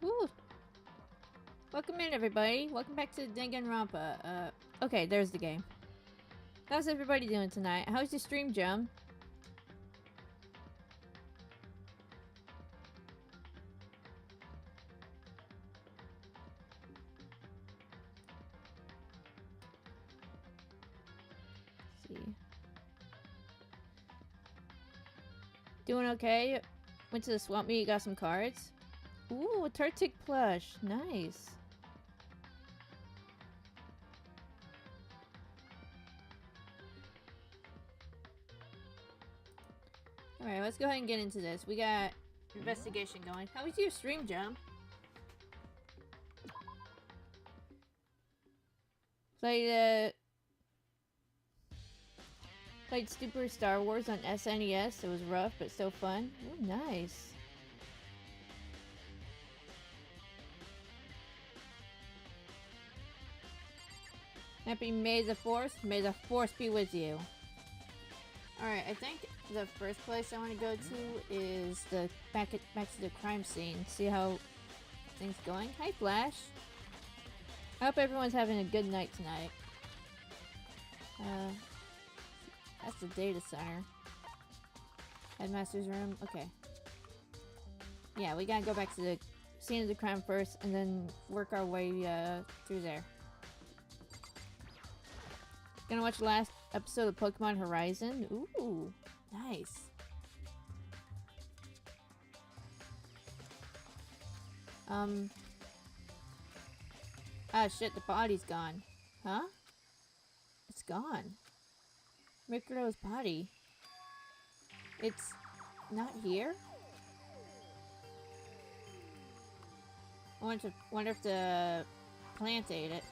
Woo! Welcome in, everybody. Welcome back to Danganronpa. Okay, there's the game. How's everybody doing tonight? How's your stream, Jum? Let's see. Doing okay? Went to the swap meet, got some cards. Ooh, a Turtic plush. Nice. Alright, let's go ahead and get into this. We got investigation going. How was your stream, Jum? Played Super Star Wars on SNES. It was rough, but still fun. Ooh, nice. Happy May the 4th. May the Force be with you. Alright, I think the first place I want to go to is the back to the crime scene. See how things going. Hi, Flash. I hope everyone's having a good night tonight. That's the data center. Headmaster's room. Okay. Yeah, we gotta go back to the scene of the crime first, and then work our way through there. Gonna watch the last episode of Pokemon Horizon. Ooh, nice. Ah, shit, the body's gone. Huh? It's gone. Mikuro's body. It's not here? I wonder if the plant ate it.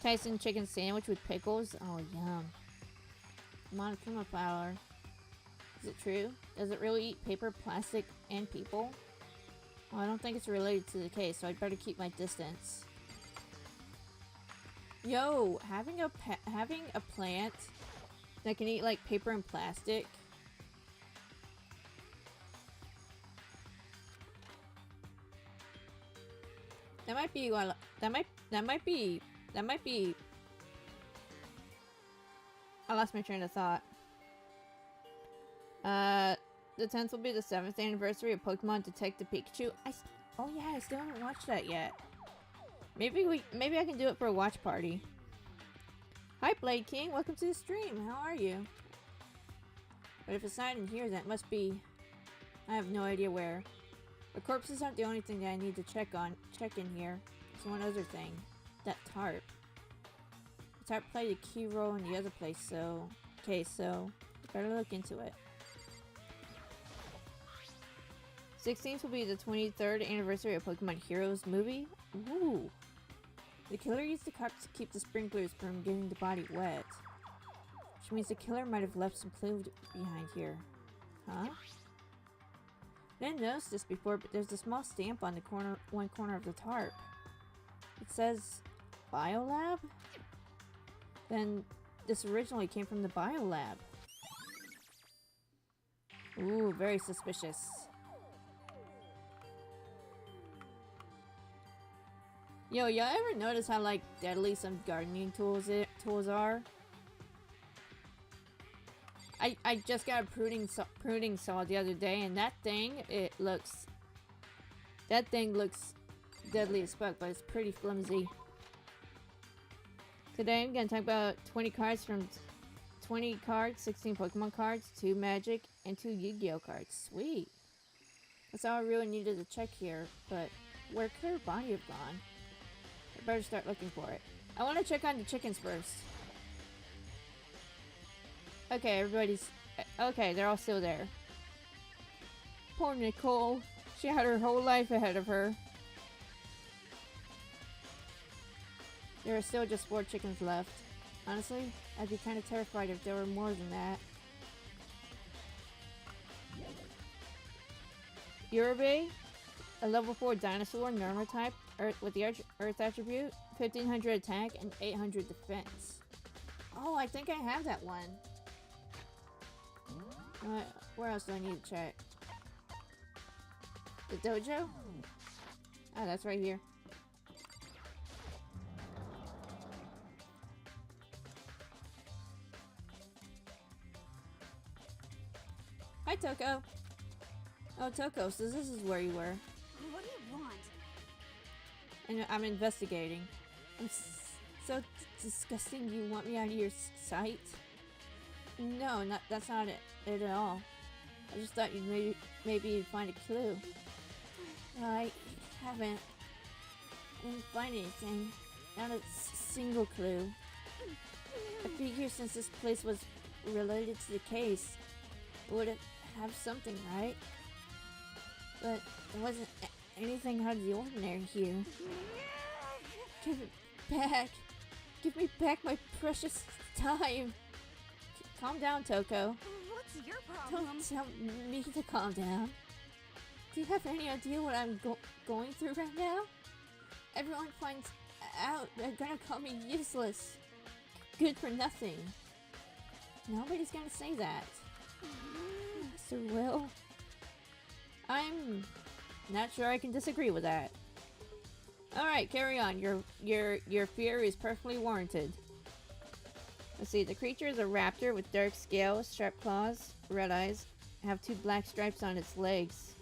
Tyson chicken sandwich with pickles. Oh, yum. Monochroma flower. Is it true? Does it really eat paper, plastic, and people? Well, I don't think it's related to the case, so I'd better keep my distance. Yo, having a plant that can eat like paper and plastic. That might be what that might be. I lost my train of thought. The 10th will be the 7th anniversary of Pokemon Detective Pikachu. Oh yeah, I still haven't watched that yet. Maybe I can do it for a watch party. Hi, Blade King. Welcome to the stream. How are you? But if it's not in here, that must be. I have no idea where. The corpses aren't the only thing that I need to check in here. There's one other thing. That tarp. The tarp played a key role in the other place, so... Okay, so... better look into it. 16th will be the 23rd anniversary of Pokemon Heroes movie. Ooh! The killer used the cop to keep the sprinklers from getting the body wet. Which means the killer might have left some clue behind here. Huh? I didn't notice this before, but there's a small stamp on the one corner of the tarp. It says... Biolab? Then this originally came from the Biolab. Ooh, very suspicious. Yo, y'all ever notice how like deadly some gardening tools are? I just got a pruning saw the other day, and that thing looks deadly as fuck, but it's pretty flimsy. Today I'm gonna talk about 20 cards, 16 Pokemon cards, 2 Magic, and 2 Yu-Gi-Oh cards. Sweet. That's all I really needed to check here, but where could her body have gone? I better start looking for it. I want to check on the chickens first. Okay, everybody's... Okay, they're all still there. Poor Nicole. She had her whole life ahead of her. There are still just 4 chickens left. Honestly, I'd be kind of terrified if there were more than that. Urabe, a level 4 dinosaur, normal type, with the Earth attribute, 1500 attack, and 800 defense. Oh, I think I have that one. Where else do I need to check? The dojo? Ah, that's right here. Hi, Toko. Oh, Toko, so this is where you were. What do you want? And I'm investigating. I'm so disgusting. You want me out of your sight? No, that's not it at all. I just thought maybe you'd find a clue. I haven't. I didn't find anything. Not a single clue. I figure since this place was related to the case, it would have something, right? But there wasn't anything out of the ordinary here. Give it back. Give me back my precious time. Calm down, Toko. What's your problem? Don't tell me to calm down. Do you have any idea what I'm going through right now? Everyone finds out they're gonna call me useless. Good for nothing. Nobody's gonna say that. Master Will. I'm not sure I can disagree with that. Alright, carry on. Your fear is perfectly warranted. Let's see, the creature is a raptor with dark scales, sharp claws, red eyes, have 2 black stripes on its legs,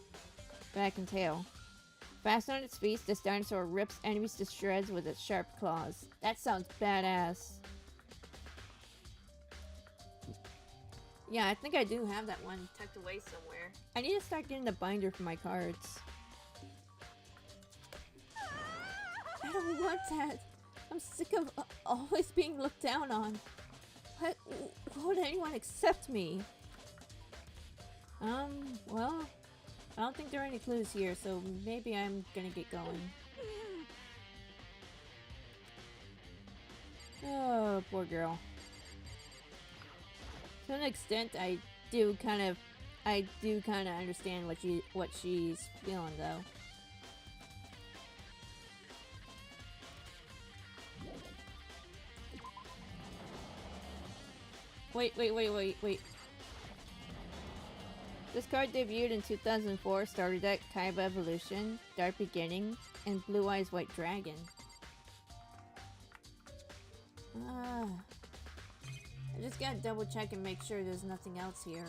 back and tail. Fast on its feet, this dinosaur rips enemies to shreds with its sharp claws. That sounds badass. Yeah, I think I do have that one tucked away somewhere. I need to start getting the binder for my cards. I don't want that. I'm sick of always being looked down on. Why would anyone accept me? Well, I don't think there are any clues here, so maybe I'm gonna get going. Oh, poor girl. To an extent, I do kind of understand what she's feeling, though. Wait. This card debuted in 2004, Starter Deck, Kaiba Evolution, Dark Beginning, and Blue Eyes White Dragon. I just gotta double check and make sure there's nothing else here.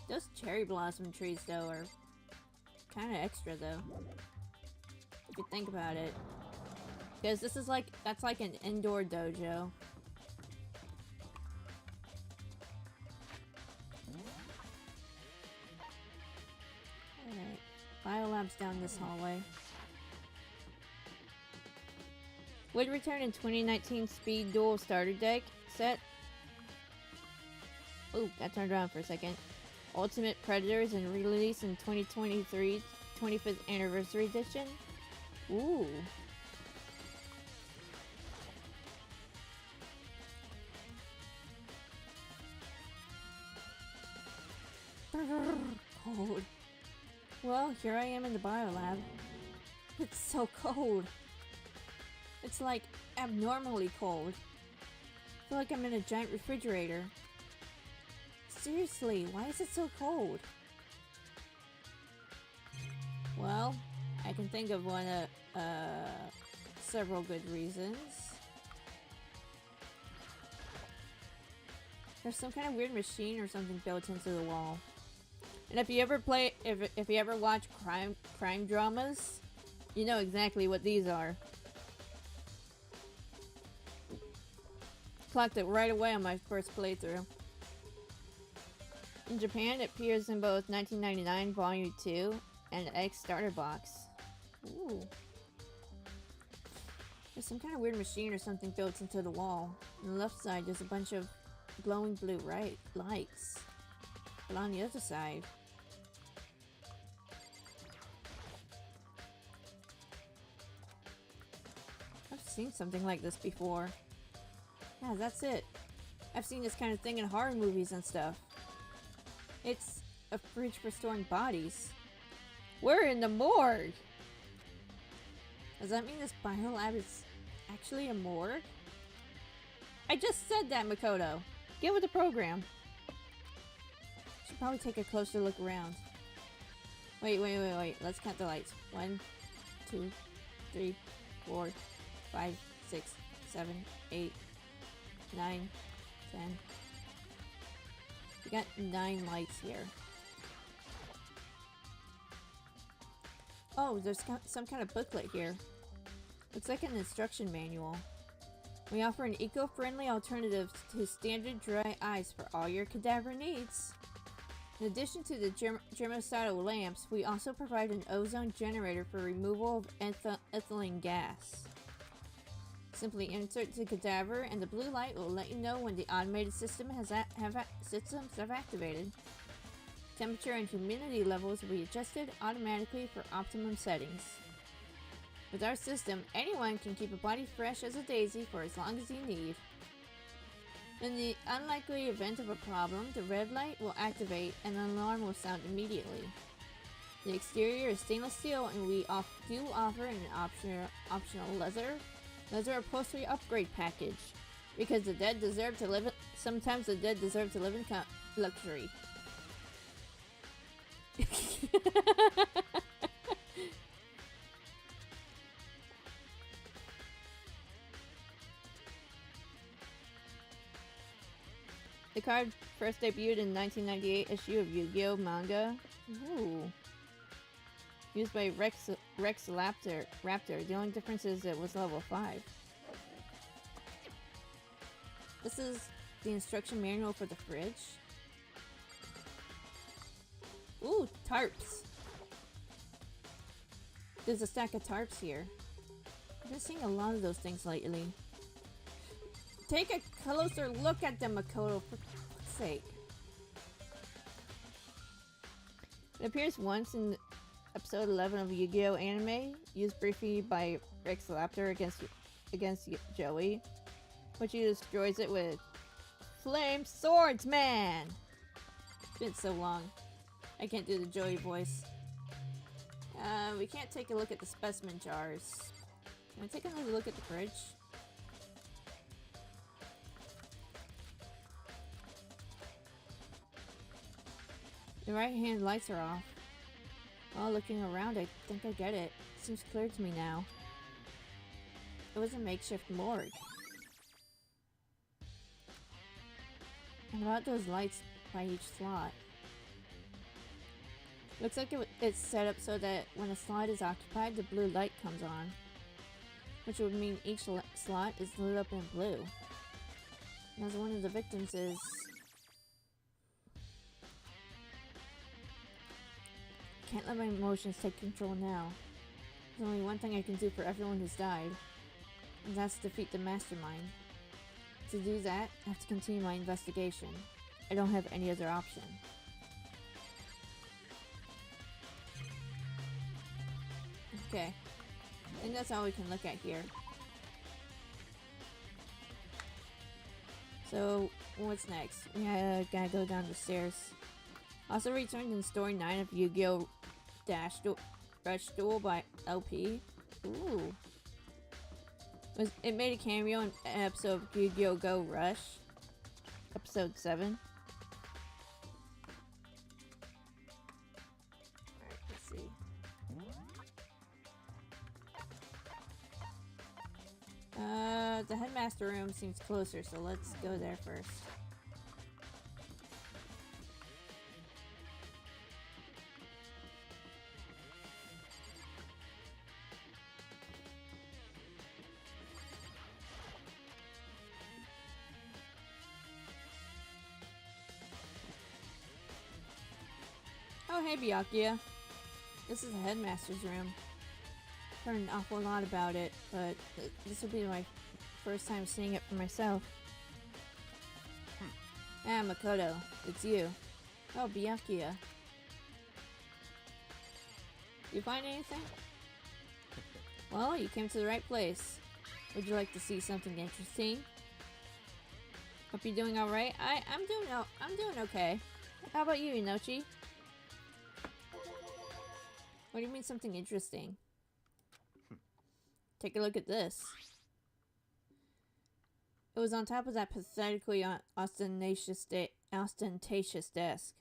Those cherry blossom trees, though, are kind of extra, though. If you think about it. Because this is like, that's like an indoor dojo. Alright. Biolab's down this hallway. Would return in 2019 Speed Duel Starter Deck set. Ooh, got turned around for a second. Ultimate Predators and release in 2023 25th Anniversary Edition. Ooh. Cold. Well, here I am in the biolab. It's so cold. It's like abnormally cold. I feel like I'm in a giant refrigerator. Seriously, why is it so cold? Well, I can think of one several good reasons. There's some kind of weird machine or something built into the wall. And if you ever watch crime dramas, you know exactly what these are. Clocked it right away on my first playthrough. In Japan, it appears in both 1999 Volume 2 and X Starter Box. Ooh. There's some kind of weird machine or something built into the wall. On the left side, there's a bunch of glowing blue lights. But on the other side... I've seen something like this before. Yeah, that's it. I've seen this kind of thing in horror movies and stuff. It's a fridge for storing bodies. We're in the morgue! Does that mean this biolab is actually a morgue? I just said that, Makoto. Get with the program. probably take a closer look around. Wait. Let's count the lights. 1, 2, 3, 4, 5, 6, 7, 8, 9, 10. We got 9 lights here. Oh, there's some kind of booklet here. Looks like an instruction manual. We offer an eco-friendly alternative to standard dry ice for all your cadaver needs. In addition to the germicidal lamps, we also provide an ozone generator for removal of ethylene gas. Simply insert the cadaver and the blue light will let you know when the automated systems have activated. Temperature and humidity levels will be adjusted automatically for optimum settings. With our system, anyone can keep a body fresh as a daisy for as long as you need. In the unlikely event of a problem, the red light will activate and an alarm will sound immediately. The exterior is stainless steel and we do offer an optional leather upholstery upgrade package. Because the dead deserve to live sometimes the dead deserve to live in luxury. The card first debuted in 1998 issue of Yu-Gi-Oh! Manga. Ooh. Used by Rex Raptor. The only difference is it was level 5. This is the instruction manual for the fridge. Ooh, tarps. There's a stack of tarps here. I've been seeing a lot of those things lately. Take a closer look at them, Makoto, for fuck's sake. It appears once in episode 11 of Yu-Gi-Oh! Anime, used briefly by Rex Raptor against Joey, which he destroys it with Flame Swordsman! It's been so long. I can't do the Joey voice. We can't take a look at the specimen jars. Can I take another look at the fridge? The right hand lights are off. While looking around, I think I get it. Seems clear to me now. It was a makeshift morgue. And about those lights by each slot. Looks like it's set up so that when a slot is occupied, the blue light comes on. Which would mean each slot is lit up in blue. And as one of the victims is... Can't let my emotions take control now. There's only one thing I can do for everyone who's died. And that's defeat the mastermind. To do that, I have to continue my investigation. I don't have any other option. Okay. I think that's all we can look at here. So, what's next? We gotta go down the stairs. Also returned in story 9 of Yu-Gi-Oh! Rush Duel by LP. Ooh. It made a cameo in an episode of Yu-Gi-Oh! Go Rush. Episode 7. Alright, let's see. The headmaster room seems closer, so let's go there first. Oh, hey, Byakuya. This is the headmaster's room. I've heard an awful lot about it, but this will be my first time seeing it for myself. Ah, Makoto, it's you. Oh, Byakuya. You find anything? Well, you came to the right place. Would you like to see something interesting? Hope you're doing alright. I'm doing okay. How about you, Inochi? What do you mean something interesting? Take a look at this. It was on top of that pathetically ostentatious desk.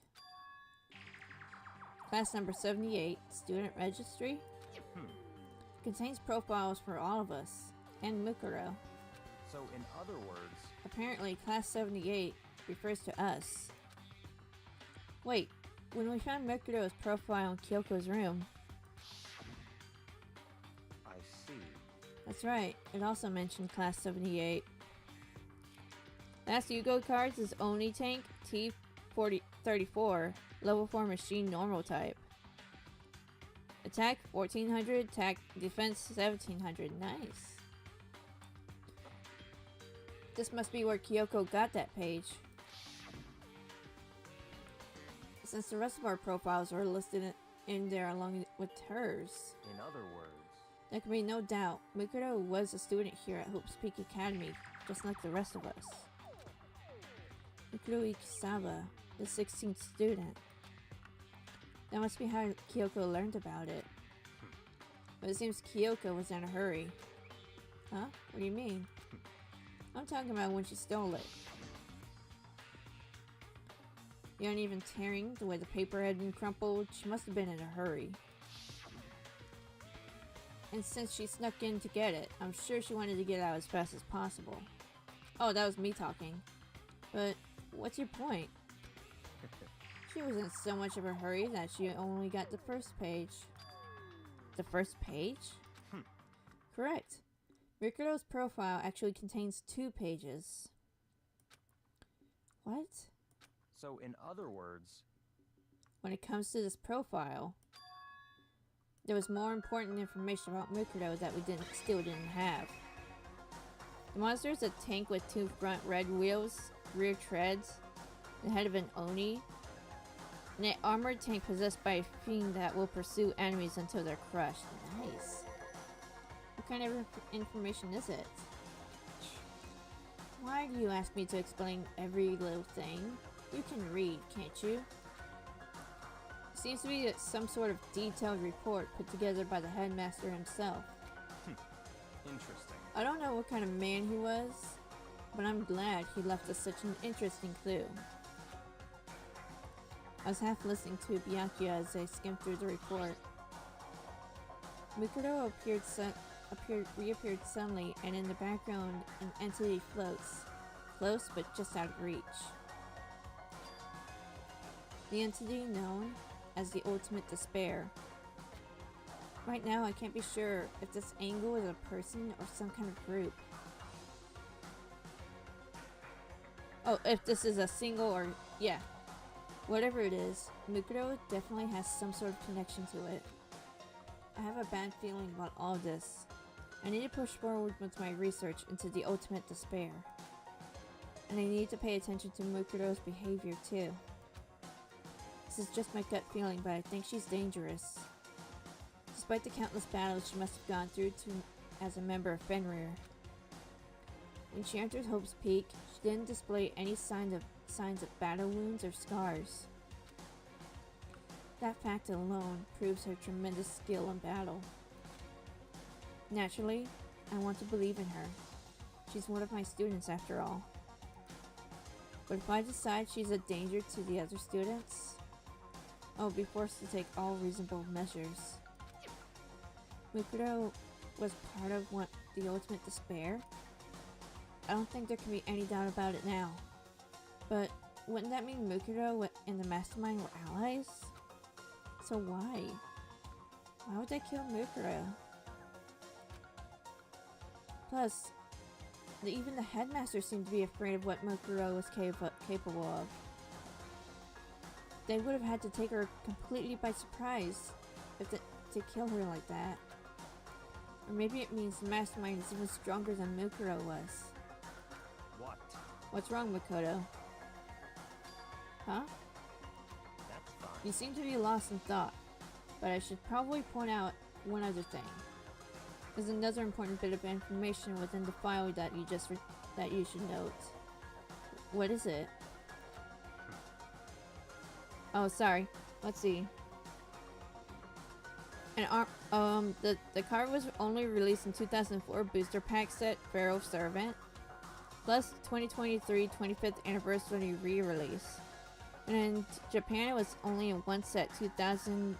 Class number 78, student registry. Contains profiles for all of us, and Mukuro. So in other words... Apparently, class 78 refers to us. Wait, when we found Mukuro's profile in Kyoko's room... I see. That's right, it also mentioned class 78. Last Yugo cards is Oni Tank T-34, level 4 machine normal type. Attack 1400, attack defense 1700. Nice. This must be where Kyoko got that page. Since the rest of our profiles are listed in there along with hers. In other words... There can be no doubt, Mukuro was a student here at Hope's Peak Academy, just like the rest of us. Mukuro Ikisawa, the 16th student. That must be how Kyoko learned about it. But it seems Kyoko was in a hurry. Huh? What do you mean? I'm talking about when she stole it. The uneven tearing, the way the paper had been crumpled, she must have been in a hurry. And since she snuck in to get it, I'm sure she wanted to get out as fast as possible. Oh, that was me talking. But what's your point? She was in so much of a hurry that she only got the first page. The first page? Correct. Rikuro's profile actually contains 2 pages. What? So in other words... When it comes to this profile, there was more important information about Mukuro that we still didn't have. The monster is a tank with 2 front red wheels, rear treads, the head of an Oni, and an armored tank possessed by a fiend that will pursue enemies until they're crushed. Nice. What kind of information is it? Why do you ask me to explain every little thing? You can read, can't you? It seems to be some sort of detailed report put together by the headmaster himself. Interesting. I don't know what kind of man he was, but I'm glad he left us such an interesting clue. I was half listening to Byakuya as I skimmed through the report. Mukuro reappeared suddenly, and in the background an entity floats. Close, but just out of reach. The entity known as the Ultimate Despair. Right now I can't be sure if this angle is a person or some kind of group. Oh, if this is a single or... yeah. Whatever it is, Mukuro definitely has some sort of connection to it. I have a bad feeling about all this. I need to push forward with my research into the Ultimate Despair. And I need to pay attention to Mukuro's behavior too. This is just my gut feeling, but I think she's dangerous. Despite the countless battles she must have gone through as a member of Fenrir. When she entered Hope's Peak, she didn't display any signs of battle wounds or scars. That fact alone proves her tremendous skill in battle. Naturally, I want to believe in her. She's one of my students after all. But if I decide she's a danger to the other students, I will be forced to take all reasonable measures. Mukuro was part of the Ultimate Despair? I don't think there can be any doubt about it now. But wouldn't that mean Mukuro and the Mastermind were allies? So why? Why would they kill Mukuro? Plus, even the headmaster seemed to be afraid of what Mukuro was capable of. They would have had to take her completely by surprise to kill her like that. Or maybe it means the Mastermind is even stronger than Mukuro was. What? What's wrong, Makoto? Huh? That's fine. You seem to be lost in thought, but I should probably point out one other thing. There's another important bit of information within the file that you should note. What is it? Oh, sorry. Let's see. The card was only released in 2004 booster pack set Pharaoh Servant, plus 2023 25th anniversary re-release. And in Japan, it was only in one set, 2000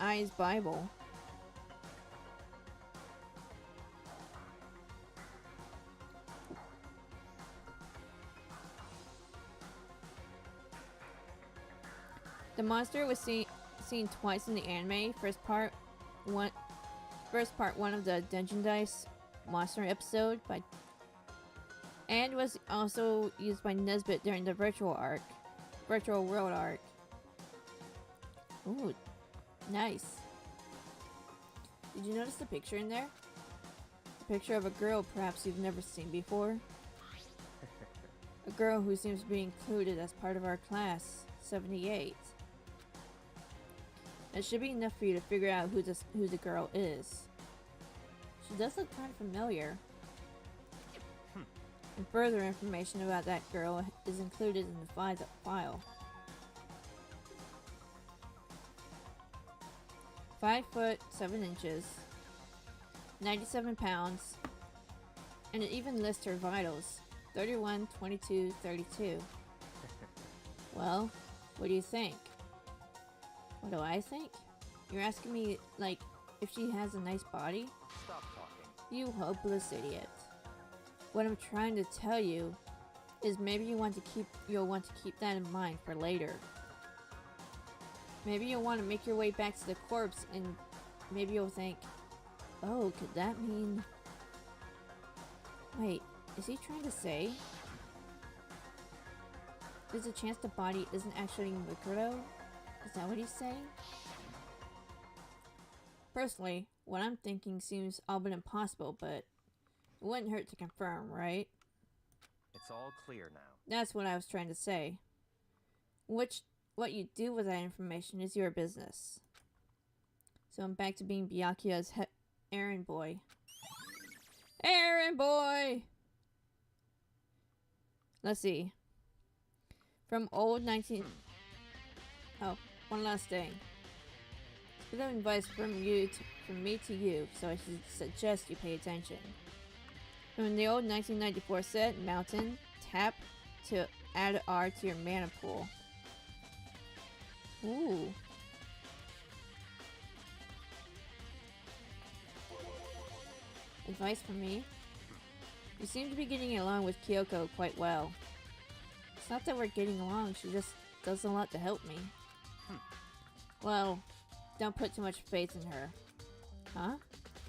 Eyes Bible. The monster was seen twice in the anime. First part one of the Dungeon Dice monster episode and was also used by Nesbit during the virtual world arc. Ooh, nice. Did you notice the picture in there? A picture of a girl perhaps you've never seen before. A girl who seems to be included as part of our class, 78. That should be enough for you to figure out who the girl is. She does look kind of familiar. And further information about that girl is included in the file. 5 foot 7 inches, 97 pounds, and it even lists her vitals, 31, 22, 32. Well, what do you think? What do I think? You're asking me, like, if she has a nice body? Stop talking. You hopeless idiot. What I'm trying to tell you is maybe you'll want to keep that in mind for later. Maybe you'll want to make your way back to the corpse and maybe you'll think, oh, could that mean... Wait, is he trying to say? There's a chance the body isn't actually Mikuro? Is that what he's saying? Personally, what I'm thinking seems all but impossible, but it wouldn't hurt to confirm, right? It's all clear now. That's what I was trying to say. What you do with that information is your business. So I'm back to being Byakuya's errand boy. Errand boy! Let's see. From old 19... Oh, one last thing. It's a bit of advice from me to you, so I should suggest you pay attention. From the old 1994 set, Mountain, tap to add R to your mana pool. Ooh. Advice from me? You seem to be getting along with Kyoko quite well. It's not that we're getting along, she just does a lot to help me. Well, don't put too much faith in her. Huh?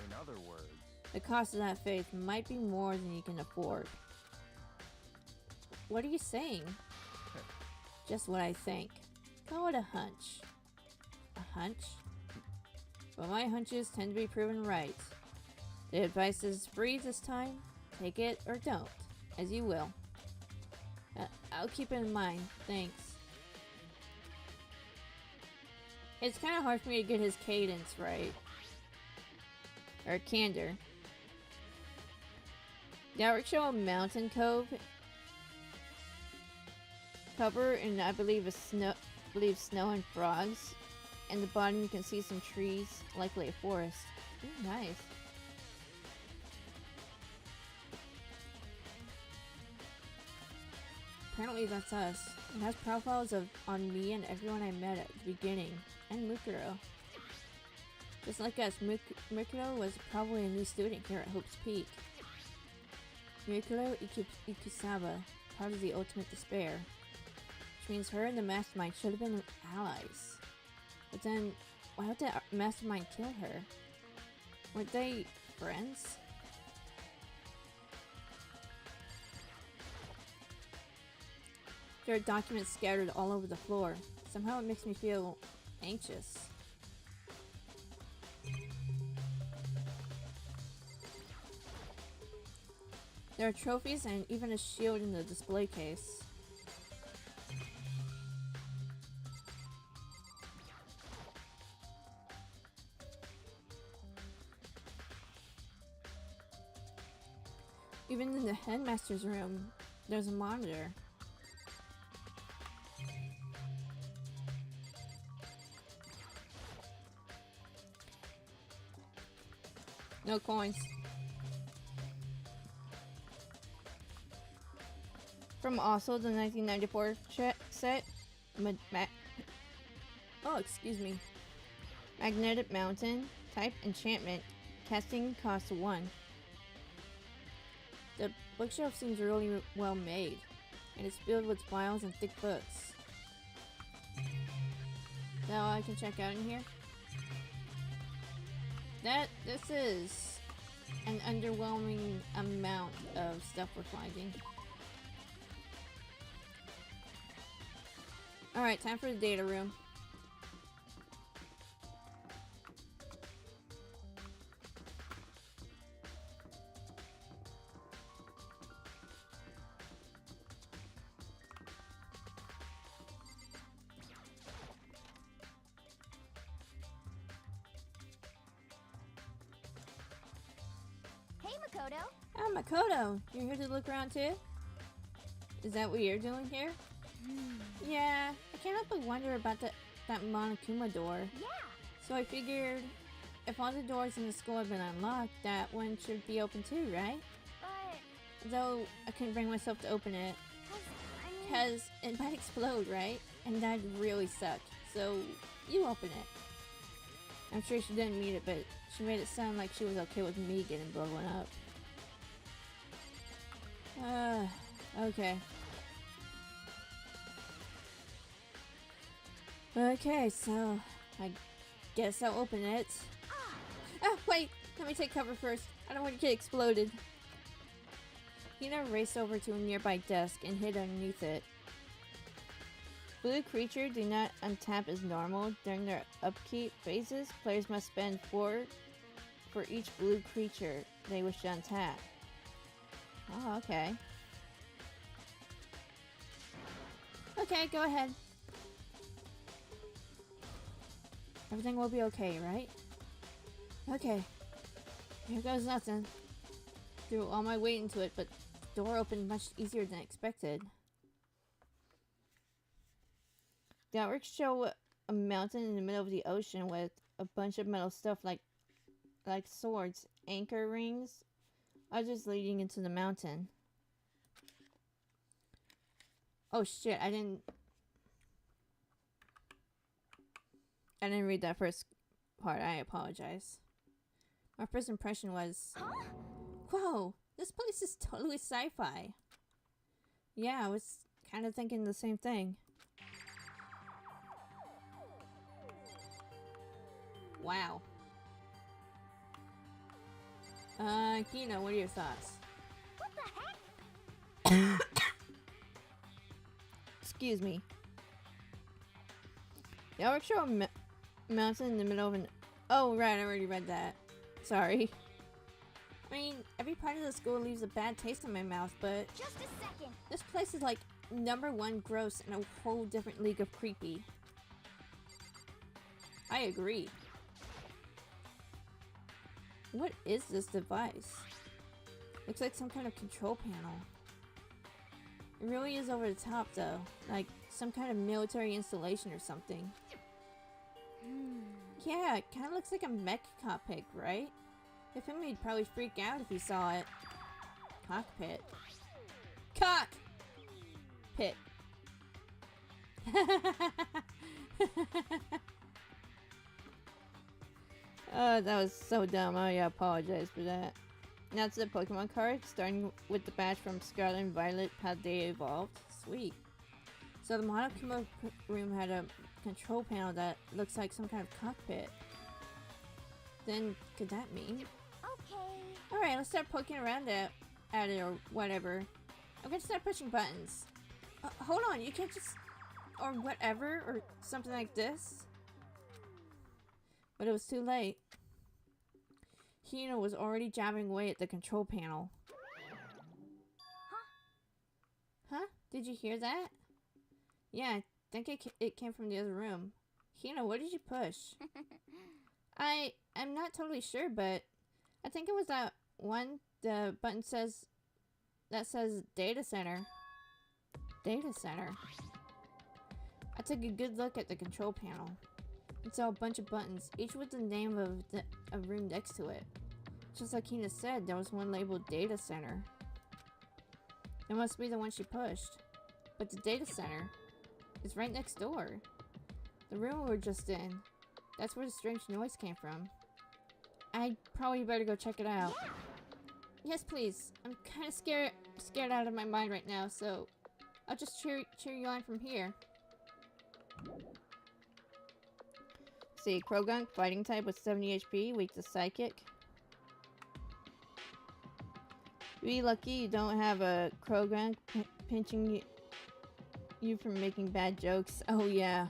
In other words... The cost of that faith might be more than you can afford. What are you saying? Just what I think. Call it a hunch. A hunch? But my hunches tend to be proven right. The advice is free this time. Take it or don't, as you will. I'll keep it in mind. Thanks. It's kind of hard for me to get his cadence right. Or candor. The artwork show a mountain cover and I believe snow and frogs. And the bottom you can see some trees, likely a forest. Ooh, nice. Apparently that's us. It has profiles on me and everyone I met at the beginning, and Mukuro. Just like us, Mukuro was probably a new student here at Hope's Peak. Mukuro Ikusaba, part of the Ultimate Despair. Which means her and the Mastermind should have been allies. But then, why would the Mastermind kill her? Weren't they friends? There are documents scattered all over the floor. Somehow it makes me feel anxious. There are trophies and even a shield in the display case. Even in the headmaster's room, there's a monitor. No coins. From also the 1994 set. Oh, excuse me. Magnetic Mountain. Type enchantment. Casting cost 1. The bookshelf seems really well made, and it's filled with files and thick books. Is that all I can check out in here? This is an underwhelming amount of stuff we're finding. Alright, time for the data room. Hey, Makoto. Oh, Makoto, you're here to look around too? Is that what you're doing here? Yeah, I can't help but wonder about that Monokuma door. Yeah. So I figured if all the doors in the school have been unlocked, that one should be open too, right? But Though I couldn't bring myself to open it, I mean, because it might explode, right? And that'd really suck. So you open it. I'm sure she didn't mean it, but she made it sound like she was okay with me getting blown up. Okay. Okay, so I guess I'll open it. Oh, wait! Let me take cover first. I don't want to get exploded. Hina raced over to a nearby desk and hid underneath it. Blue creature do not untap as normal. During their upkeep phases, players must spend 4 for each blue creature they wish to untap. Oh, okay. Okay, go ahead. Everything will be okay, right? Okay. Here goes nothing. Threw all my weight into it, but the door opened much easier than expected. The artworks show a mountain in the middle of the ocean with a bunch of metal stuff like swords, anchor rings, others leading into the mountain. Oh shit, I didn't read that first part. I apologize. My first impression was, whoa, this place is totally sci-fi. Yeah, I was kind of thinking the same thing. Wow. Kino, what are your thoughts? what the heck? Excuse me. The artwork show a mountain in the middle of an... Oh, right, I already read that. Sorry. I mean, every part of the school leaves a bad taste in my mouth, but... Just a second. This place is like #1 gross and a whole different league of creepy. I agree. What is this device? Looks like some kind of control panel. It really is over the top though, like some kind of military installation or something. Yeah, it kind of looks like a mech cockpit, right? If him, he'd probably freak out if he saw it. Cockpit. Cock! Pit. Oh, that was so dumb. I apologize for that. Now to the Pokemon cards, starting with the badge from Scarlet and Violet, how they evolved. Sweet. So the Monokuma room had a control panel that looks like some kind of cockpit. Then, could that mean? Okay. Alright, let's start poking around at it or whatever. I'm gonna start pushing buttons. Hold on, you can't just... Or whatever, or something like this. But it was too late. Hina was already jabbing away at the control panel. Huh? Did you hear that? Yeah, I think it came from the other room. Hina, what did you push? I'm not totally sure, but I think it was that one the button that says data center. Data center. I took a good look at the control panel. It saw a bunch of buttons, each with the name of a room next to it. Just like Hina said, there was one labeled Data Center. It must be the one she pushed. But the data center is right next door. The room we were just in. That's where the strange noise came from. I'd probably better go check it out. Yes, please. I'm kind of scared out of my mind right now, so I'll just cheer you on from here. See, Krogunk, fighting type with 70 HP, weak to psychic. Be lucky you don't have a Krogunk pinching you from making bad jokes. Oh yeah.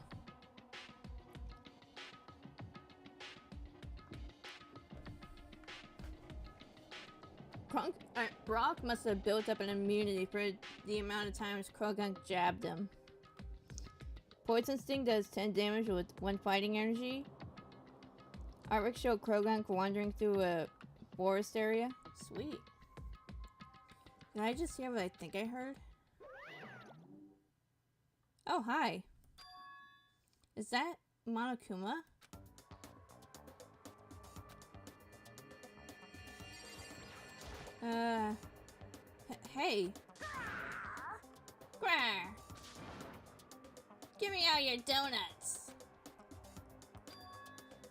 Brock must have built up an immunity for the amount of times Krogunk jabbed him. Poison Sting does 10 damage with 1 fighting energy. Artwork showed Krogunk wandering through a forest area. Sweet. Did I just hear what I think I heard? Oh, hi. Is that Monokuma? Hey. Grr. Give me all your donuts.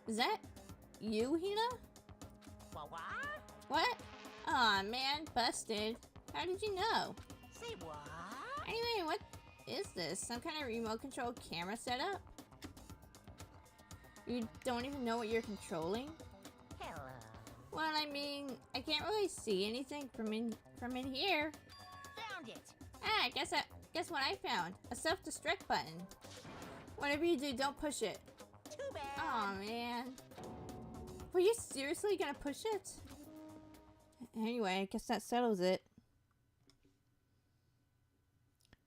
Is that you, Hina? What? Aw, man, busted. How did you know? Say what? Anyway, what is this? Some kind of remote control camera setup? You don't even know what you're controlling? Hello. Well, I mean, I can't really see anything from in here. Found it. Ah, guess what I found? A self-destruct button. Whatever you do, don't push it. Too bad. Aw, man. Were you seriously gonna push it? Anyway, I guess that settles it.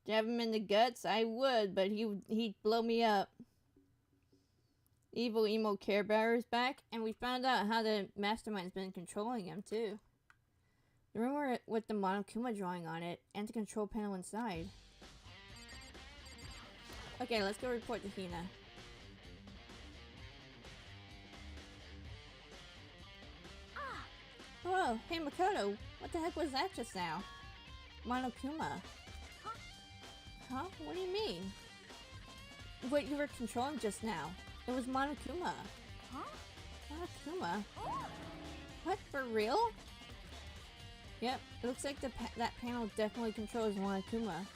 Jab him in the guts? I would, but he'd blow me up. Evil Emo Care Bearer's back, and we found out how the mastermind's been controlling him, too. The room with the Monokuma drawing on it, and the control panel inside. Okay, let's go report to Hina. Whoa, hey Makoto, what the heck was that just now? Monokuma. Huh? What do you mean? What you were controlling just now. It was Monokuma. Huh? Monokuma? What, for real? Yep, it looks like that panel definitely controls Monokuma.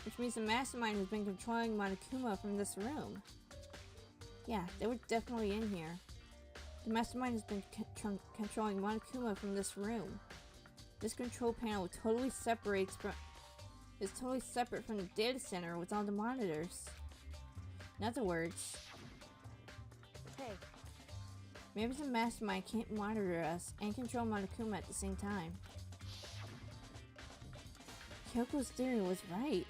Which means the mastermind has been controlling Monokuma from this room. Yeah, they were definitely in here. The mastermind has been controlling Monokuma from this room. This control panel totally is totally separate from the data center with all the monitors. In other words, Hey. maybe the mastermind can't monitor us and control Monokuma at the same time. Kyoko's theory was right.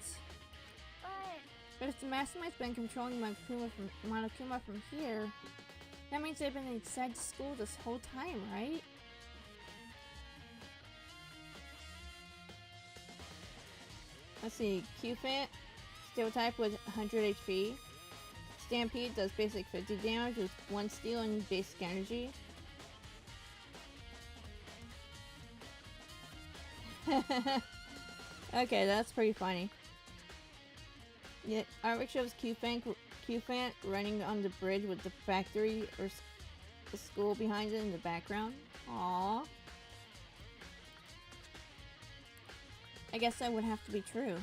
But if the mastermind's been controlling Monokuma from here, that means they've been inside the school this whole time, right? Let's see, Q-Fan, steel type with 100 HP. Stampede does basic 50 damage with 1 steel and basic energy. Okay, that's pretty funny. Yeah, artwork shows Q-Fan running on the bridge with the factory or the school behind it in the background. Aww. I guess that would have to be true.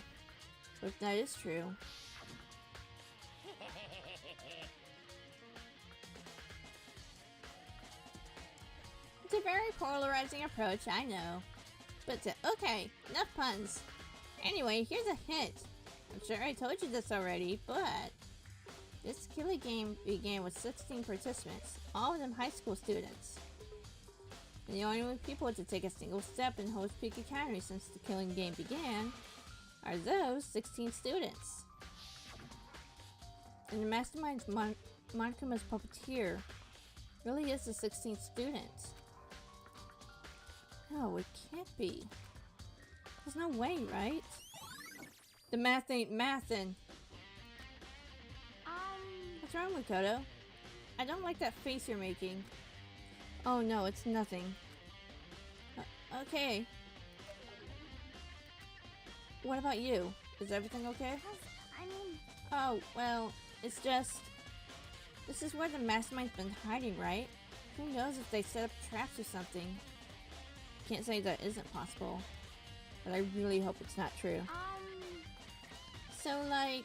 But if that is true... It's a very polarizing approach, I know. But okay, enough puns. Anyway, here's a hint. I'm sure I told you this already, but... This killing game began with 16 participants, all of them high school students. And the only people to take a single step in Host Peak Academy since the killing game began are those 16 students. And the mastermind's Monokuma's puppeteer really is the 16th student. No, it can't be. There's no way, right? The math ain't mathin'. What's wrong, Makoto? I don't like that face you're making. Oh no, it's nothing. Okay. What about you? Is everything okay? I mean, Oh, well, it's just... This is where the mastermind's been hiding, right? Who knows if they set up traps or something? Can't say that isn't possible, but I really hope it's not true. So, like,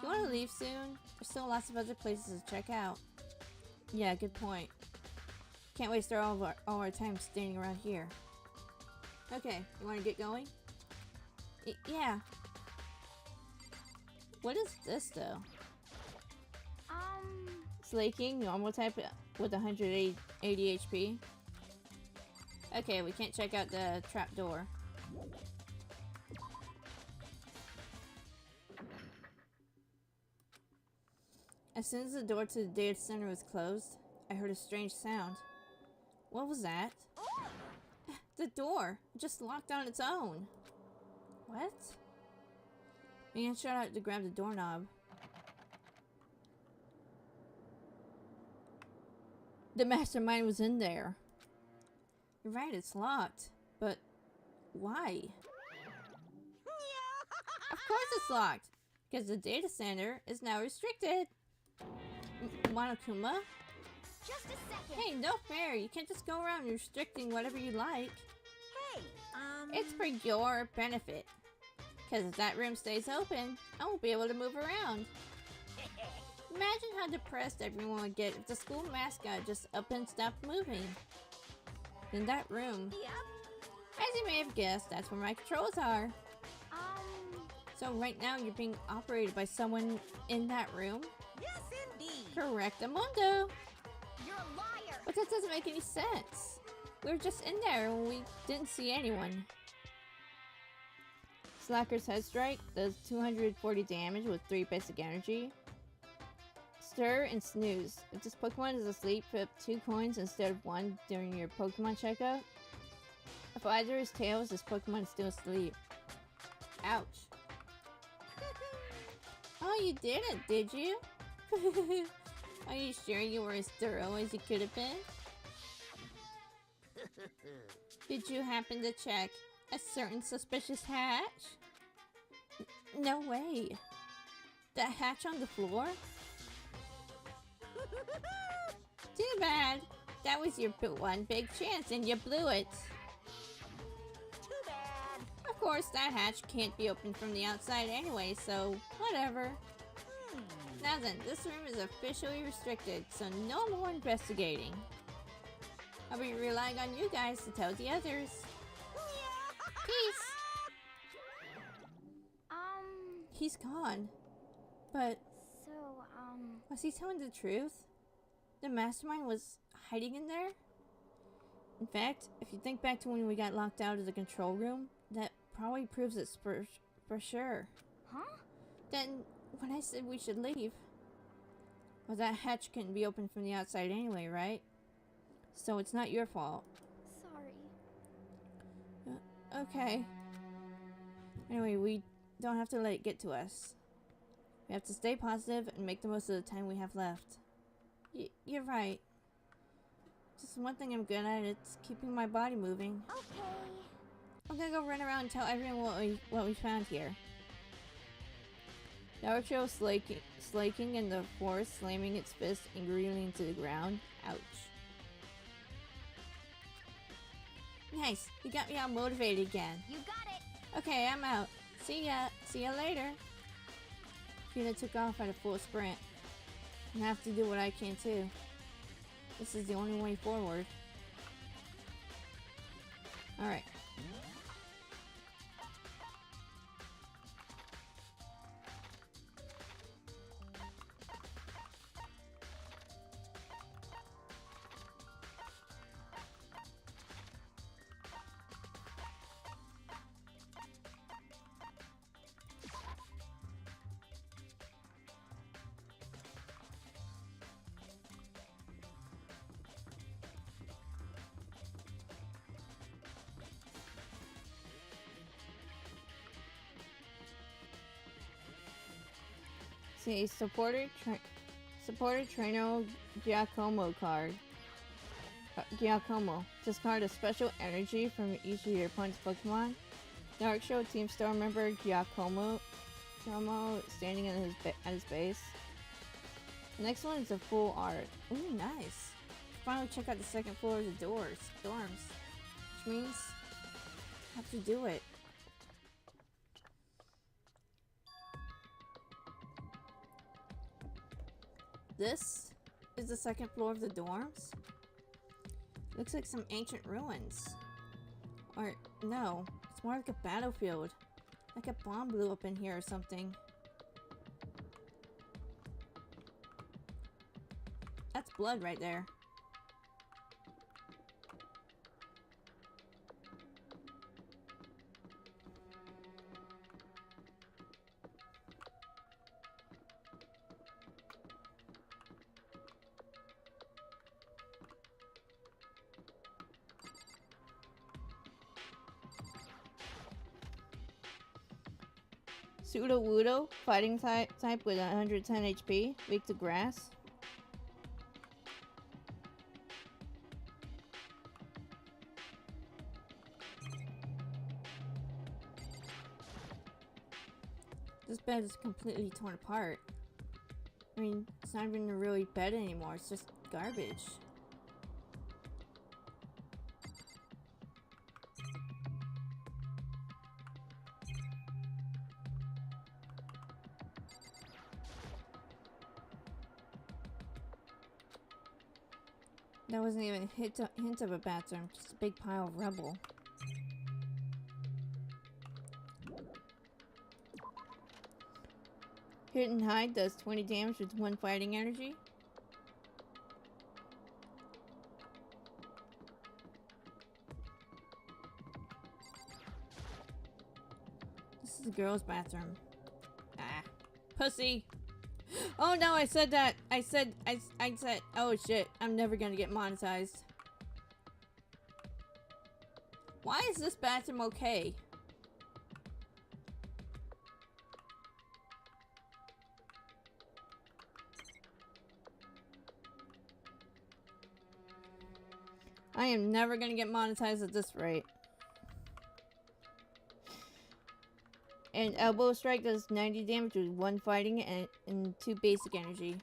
you want to leave soon? There's still lots of other places to check out. Yeah, good point. Can't waste all our time standing around here. Okay, you want to get going? Yeah. What is this, though? Slaking, normal type with 180 HP. Okay, we can't check out the trap door. As soon as the door to the data center was closed, I heard a strange sound. What was that? The door just locked on its own. What? Man shot out to grab the doorknob. The mastermind was in there. You're right, it's locked. But why? Of course it's locked. Because the data center is now restricted. Monokuma? just a second. Hey, no fair. You can't just go around restricting whatever you like. Hey, It's for your benefit. Because if that room stays open, I won't be able to move around. Imagine how depressed everyone would get if the school mascot just up and stopped moving. In that room, Yep. as you may have guessed, that's where my controls are. So right now you're being operated by someone in that room? Yes, indeed. Correctamundo. You're a liar. But that doesn't make any sense. We were just in there and we didn't see anyone. Slacker's Head Strike does 240 damage with 3 basic energy. Stir and Snooze. If this Pokemon is asleep, put up 2 coins instead of 1 during your Pokemon checkup. If either is tails, this Pokemon is still asleep. Ouch. Oh, you didn't, did you? Are you sure you were as thorough as you could have been? Did you happen to check a certain suspicious hatch? No way. That hatch on the floor? Too bad. That was your one big chance and you blew it. Too bad. Of course, that hatch can't be opened from the outside anyway, so whatever. Now then, this room is officially restricted, so no more investigating. I'll be relying on you guys to tell the others. Peace! He's gone. But So, was he telling the truth? The mastermind was hiding in there? In fact, if you think back to when we got locked out of the control room, that probably proves it for sure. Huh? Then, when I said we should leave, well, that hatch couldn't be opened from the outside anyway, right? So it's not your fault. Sorry. Okay. Anyway, we don't have to let it get to us. We have to stay positive and make the most of the time we have left. You're right. Just one thing I'm good at, it's keeping my body moving. Okay. I'm gonna go run around and tell everyone what we found here. Naruto slaking in the forest, slamming its fist angrily into the ground. Ouch. Nice, you got me all motivated again. You got it. Okay, I'm out. See ya later. Hina took off at a full sprint. I have to do what I can too. This is the only way forward. Alright. See, supporter trainer Giacomo card. Giacomo. Discard a special energy from each of your opponent's Pokemon. Dark Show Team Star member Giacomo standing at his base. Next one is a full art. Ooh, nice. Finally check out the second floor of the dorms. Which means I have to do it. This is the second floor of the dorms. Looks like some ancient ruins. Or, no, it's more like a battlefield. Like a bomb blew up in here or something. That's blood right there. Pseudo-Wudo, fighting type with 110 HP, weak to grass. This bed is completely torn apart. I mean, it's not even a really bed anymore, it's just garbage. That wasn't even a hint of a bathroom, just a big pile of rubble. Hit and Hide does 20 damage with 1 fighting energy. This is the girls' bathroom. Ah. Pussy! Oh no, I said that! I said, oh shit, I'm never gonna get monetized. Why is this bathroom okay? I am never gonna get monetized at this rate. And Elbow Strike does 90 damage with 1 fighting and 2 basic energy.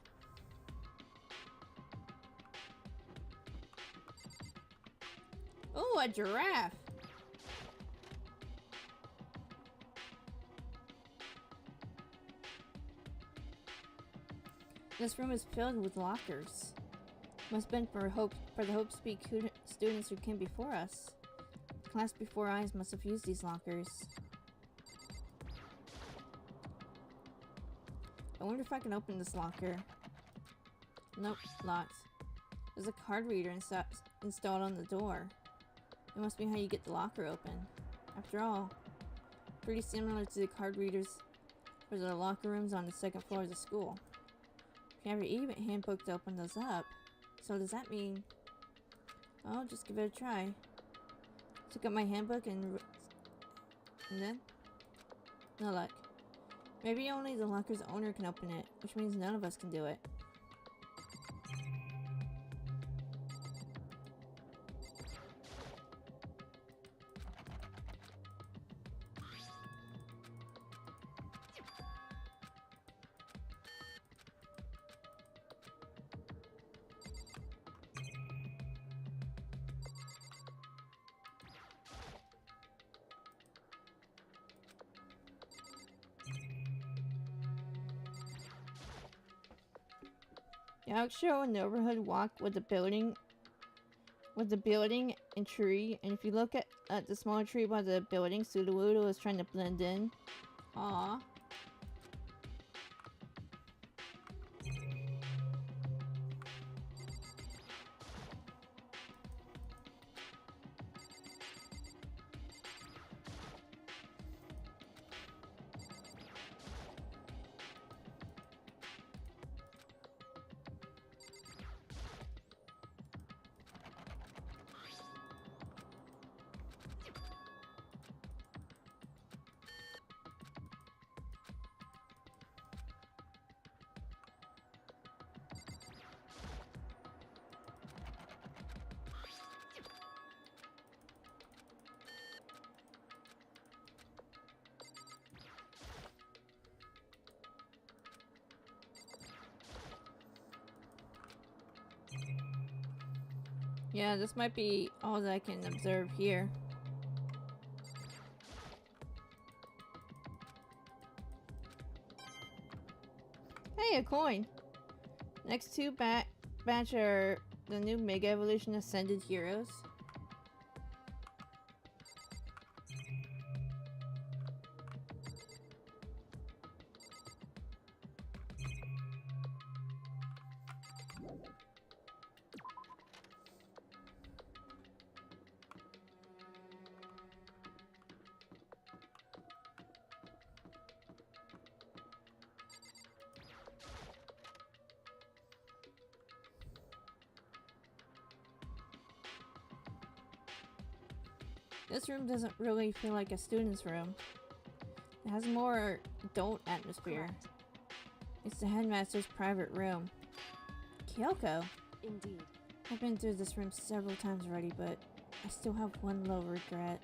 Oh, a giraffe! This room is filled with lockers. Must have been for the Hope Speak students who came before us. The class before ours must have used these lockers. I wonder if I can open this locker. Nope, locked. There's a card reader installed on the door. It must be how you get the locker open. After all, pretty similar to the card readers for the locker rooms on the second floor of the school. If you have your event handbook to open those up. So does that mean... I'll just give it a try. Took up my handbook and then? No luck. Maybe only the locker's owner can open it, which means none of us can do it. I'll show a neighborhood walk with the building and tree, and if you look at the small tree by the building, Sudowoodo is trying to blend in. Aww. Yeah, this might be all that I can observe here. Hey, a coin! Next two batch are the new Mega Evolution Ascended Heroes. This room doesn't really feel like a student's room. It has more adult atmosphere. Correct. It's the headmaster's private room. Kyoko! Indeed. I've been through this room several times already, but I still have one little regret.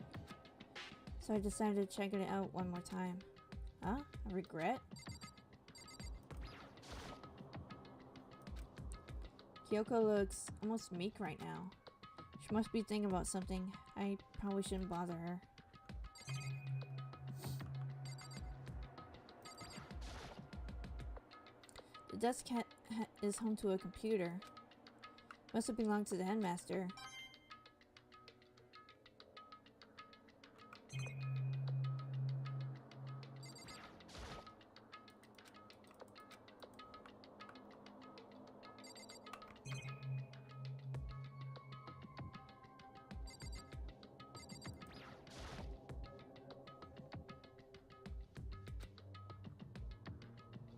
So I decided to check it out one more time. Huh? A regret? Kyoko looks almost meek right now. She must be thinking about something. I probably shouldn't bother her. The desk is home to a computer. Must have belonged to the headmaster.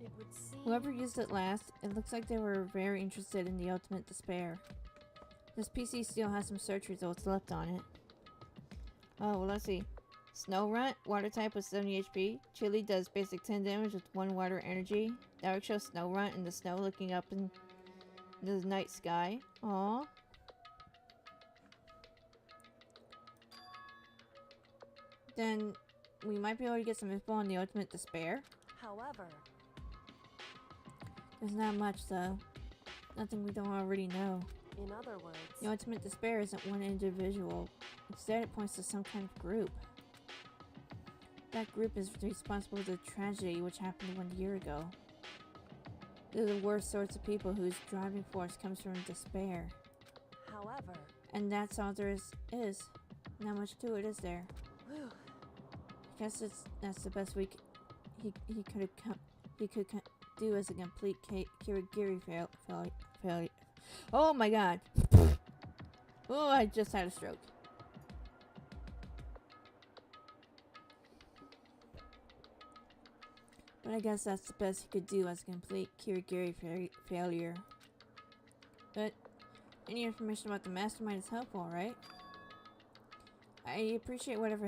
It would seem. Whoever used it last, it looks like they were very interested in the ultimate despair. This PC still has some search results left on it. Oh, well, let's see. Snow Runt, water type with 70 HP. Chili does basic 10 damage with 1 water energy. That would show Snow Runt in the snow looking up in the night sky. Aww. Then we might be able to get some info on the ultimate despair. However, There's not much though. Nothing we don't already know. in other words, The ultimate despair isn't one individual. Instead, it points to some kind of group. That group is responsible for the tragedy which happened 1 year ago. They're the worst sorts of people whose driving force comes from despair. however, And that's all there is. Not much to it, is there? whew, I guess that's the best he could do as a complete Kirigiri failure. Oh my god! Oh, I just had a stroke. But I guess that's the best he could do as a complete Kirigiri failure. But any information about the mastermind is helpful, right? I appreciate whatever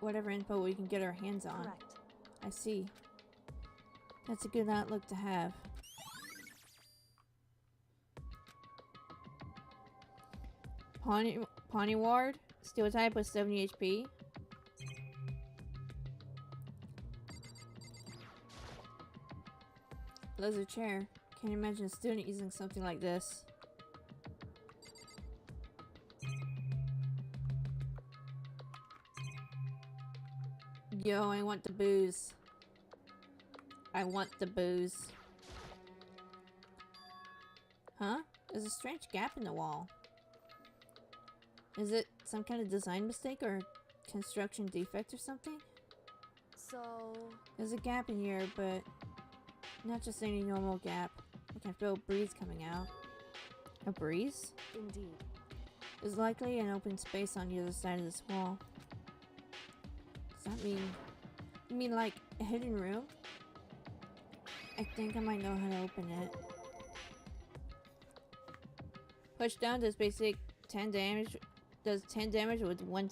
whatever info we can get our hands on. correct. I see. That's a good outlook to have. Pawnee Ward, steel type with 70 HP. Leather chair. Can't imagine a student using something like this. Yo, I want the booze. I want the booze. Huh? There's a strange gap in the wall. Is it some kind of design mistake or construction defect or something? So, There's a gap in here, but not just any normal gap. I can feel a breeze coming out. A breeze? indeed. There's likely an open space on the other side of this wall. Does that mean... You mean like a hidden room? I think I might know how to open it. Push down does basic 10 damage. Does 10 damage with one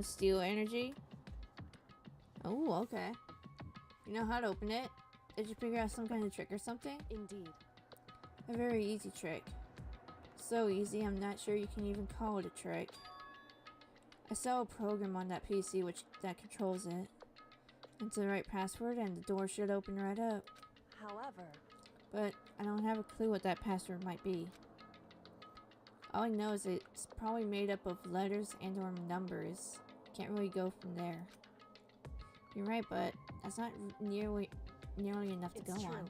steel energy. Oh, okay. You know how to open it? Did you figure out some kind of trick or something? Indeed. A very easy trick. So easy, I'm not sure you can even call it a trick. I saw a program on that PC that controls it. Enter the right password and the door should open right up. However, But I don't have a clue what that password might be. All I know is it's probably made up of letters and or numbers. Can't really go from there. You're right, but that's not nearly enough to go on.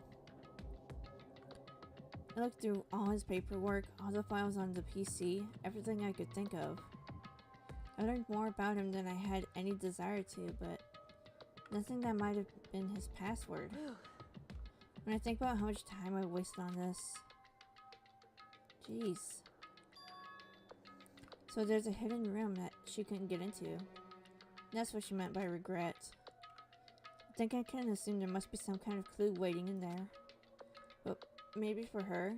I looked through all his paperwork, all the files on the PC, everything I could think of. I learned more about him than I had any desire to, but nothing that might have been his password. When I think about how much time I wasted on this. Jeez. So there's a hidden room that she couldn't get into. That's what she meant by regret. I think I can assume there must be some kind of clue waiting in there. But maybe for her,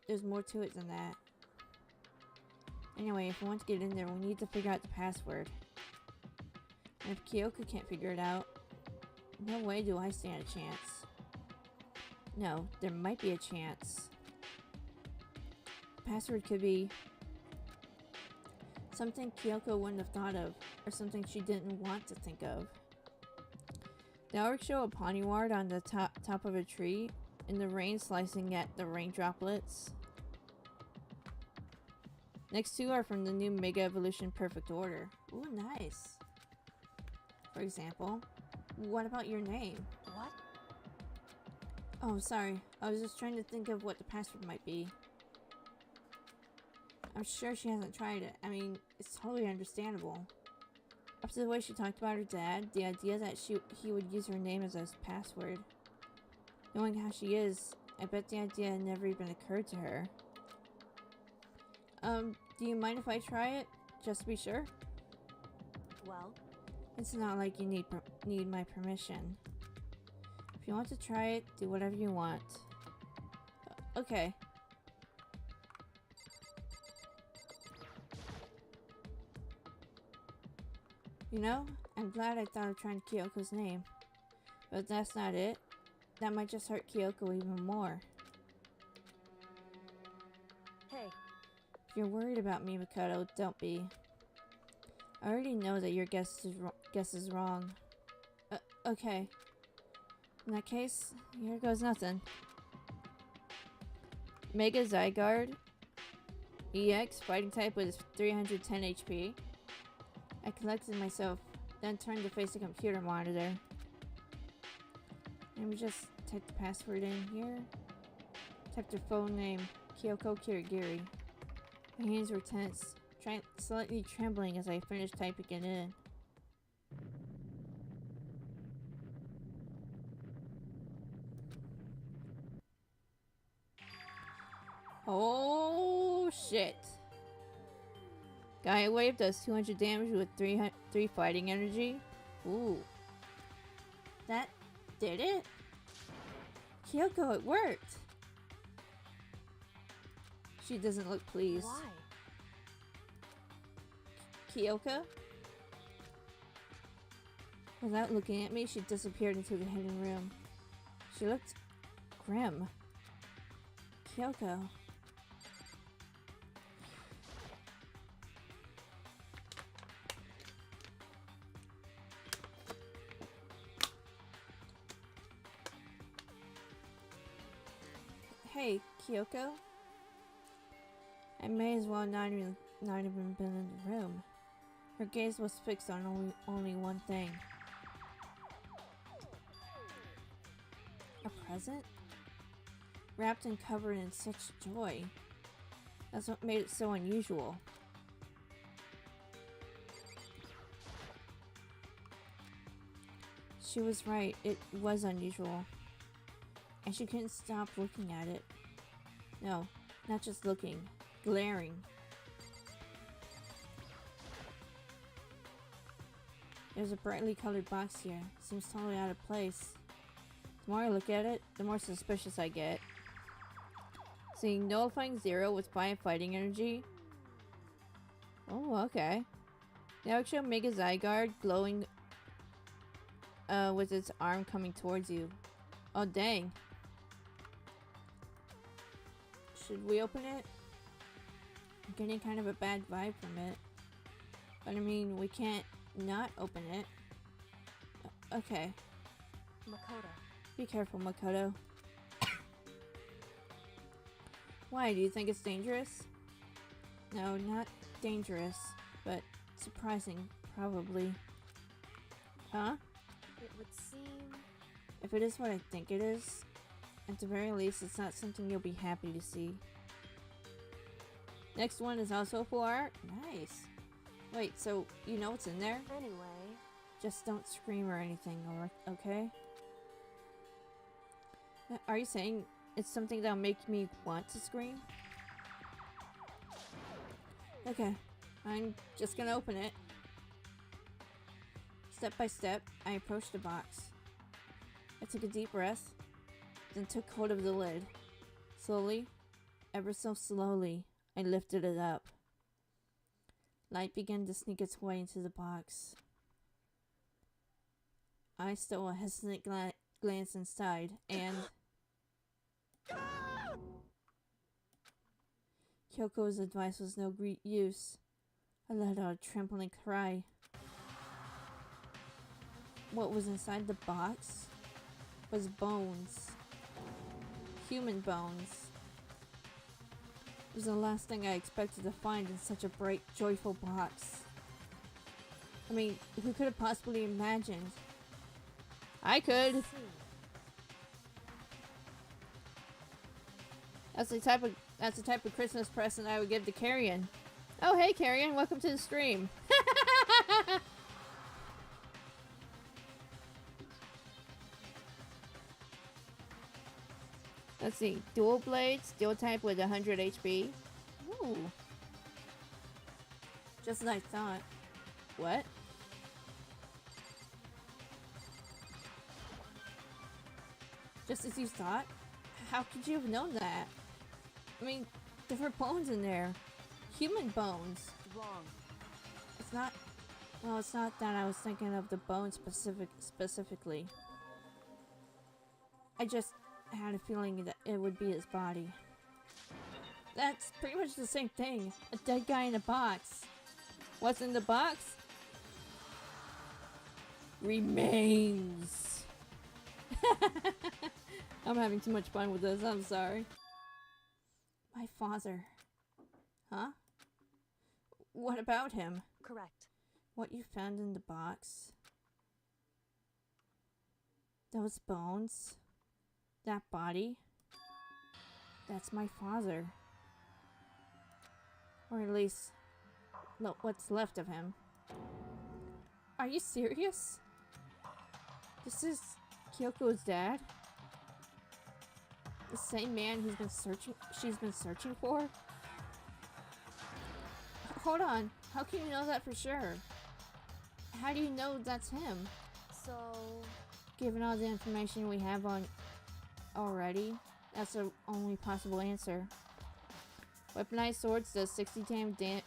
there's more to it than that. Anyway, if we want to get in there, we need to figure out the password. And if Kyoko can't figure it out, no way do I stand a chance. No, there might be a chance. The password could be something Kyoko wouldn't have thought of, or something she didn't want to think of. The artwork show a Poniward on the top of a tree, in the rain slicing at the rain droplets. Next two are from the new Mega Evolution Perfect Order. Ooh, nice. For example, what about your name? What? Oh, sorry. I was just trying to think of what the password might be. I'm sure she hasn't tried it. I mean, it's totally understandable. After the way she talked about her dad, the idea that he would use her name as his password. Knowing how she is, I bet the idea never even occurred to her. Do you mind if I try it? Just to be sure? Well, It's not like you need my permission. If you want to try it, do whatever you want. Okay. You know, I'm glad I thought of trying Kyoko's name. But if that's not it, that might just hurt Kyoko even more. hey, If you're worried about me, Makoto, don't be. I already know that your guess is wrong. Okay. In that case, here goes nothing. Mega Zygarde. EX, fighting type with 310 HP. I collected myself, then turned to face the computer monitor. Let me just type the password in here. Typed her phone name, Kyoko Kirigiri. My hands were tense, slightly trembling as I finished typing it in. Oh shit. Gaia Wave does 200 damage with 3 fighting energy. Ooh. That did it? Kyoko, it worked! She doesn't look pleased. why? Kyoko? Without looking at me, she disappeared into the hidden room. She looked grim. Kyoko. Hey, Kyoko? I may as well not even been in the room. Her gaze was fixed on only one thing. A present? Wrapped and covered in such joy. That's what made it so unusual. She was right, it was unusual. And she couldn't stop looking at it. No, not just looking, glaring. There's a brightly colored box here. Seems totally out of place. The more I look at it, the more suspicious I get. Seeing nullifying 0 with 5 fighting energy. Oh, okay. Now it shows Mega Zygarde glowing with its arm coming towards you. Oh, dang. Should we open it? I'm getting kind of a bad vibe from it. But I mean, we can't not open it. Okay. Makoto. Be careful, Makoto. Why? Do you think it's dangerous? No, not dangerous, but surprising, probably. Huh? It would seem... If it is what I think it is, at the very least, it's not something you'll be happy to see. Next one is also full art? Nice. Wait, so you know what's in there? Anyway... Just don't scream or anything, okay? Are you saying it's something that'll make me want to scream? Okay, I'm just gonna open it. Step by step, I approached the box. I took a deep breath, then took hold of the lid. Slowly, ever so slowly, I lifted it up. Light began to sneak its way into the box. I stole a hesitant glance inside, and... Kyoko's advice was no great use. I let out a trembling cry. What was inside the box was bones. Human bones. It was the last thing I expected to find in such a bright, joyful box. I mean, who could have possibly imagined? I could! That's the type of Christmas present I would give to Carrion. Oh, hey Carrion, welcome to the stream. Let's see, dual blades, dual type with 100 HP. Ooh. Just as I thought. What? Just as you thought? How could you have known that? I mean, there were bones in there. Human bones. Wrong. It's not... Well, it's not that I was thinking of the bones specifically. I just had a feeling that it would be his body. That's pretty much the same thing. A dead guy in a box. What's in the box? Remains. I'm having too much fun with this, I'm sorry. My father. Huh? What about him? Correct. What you found in the box? Those bones? That body? That's my father. Or at least, what's left of him. Are you serious? This is Kyoko's dad? The same man she's been searching for? Hold on, how can you know that for sure? How do you know that's him? So... Given all the information we have on already, that's the only possible answer. Weaponized swords does 60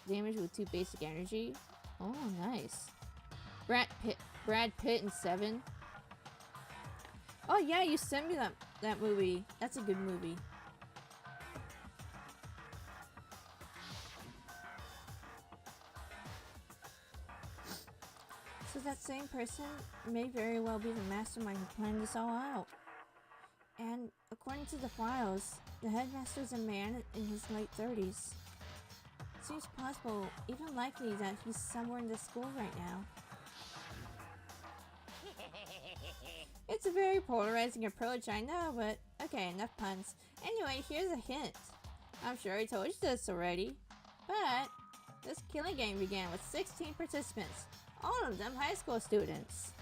damage with 2 basic energy. Oh, nice. Brad Pitt in 7. Oh yeah, you sent me that movie. That's a good movie. So that same person may very well be the mastermind who planned this all out. And according to the files, the headmaster is a man in his late 30s. It seems possible, even likely, that he's somewhere in the school right now. It's a very polarizing approach, I know, but okay, enough puns. Anyway, here's a hint. I'm sure I told you this already, but this killing game began with 16 participants, all of them high school students.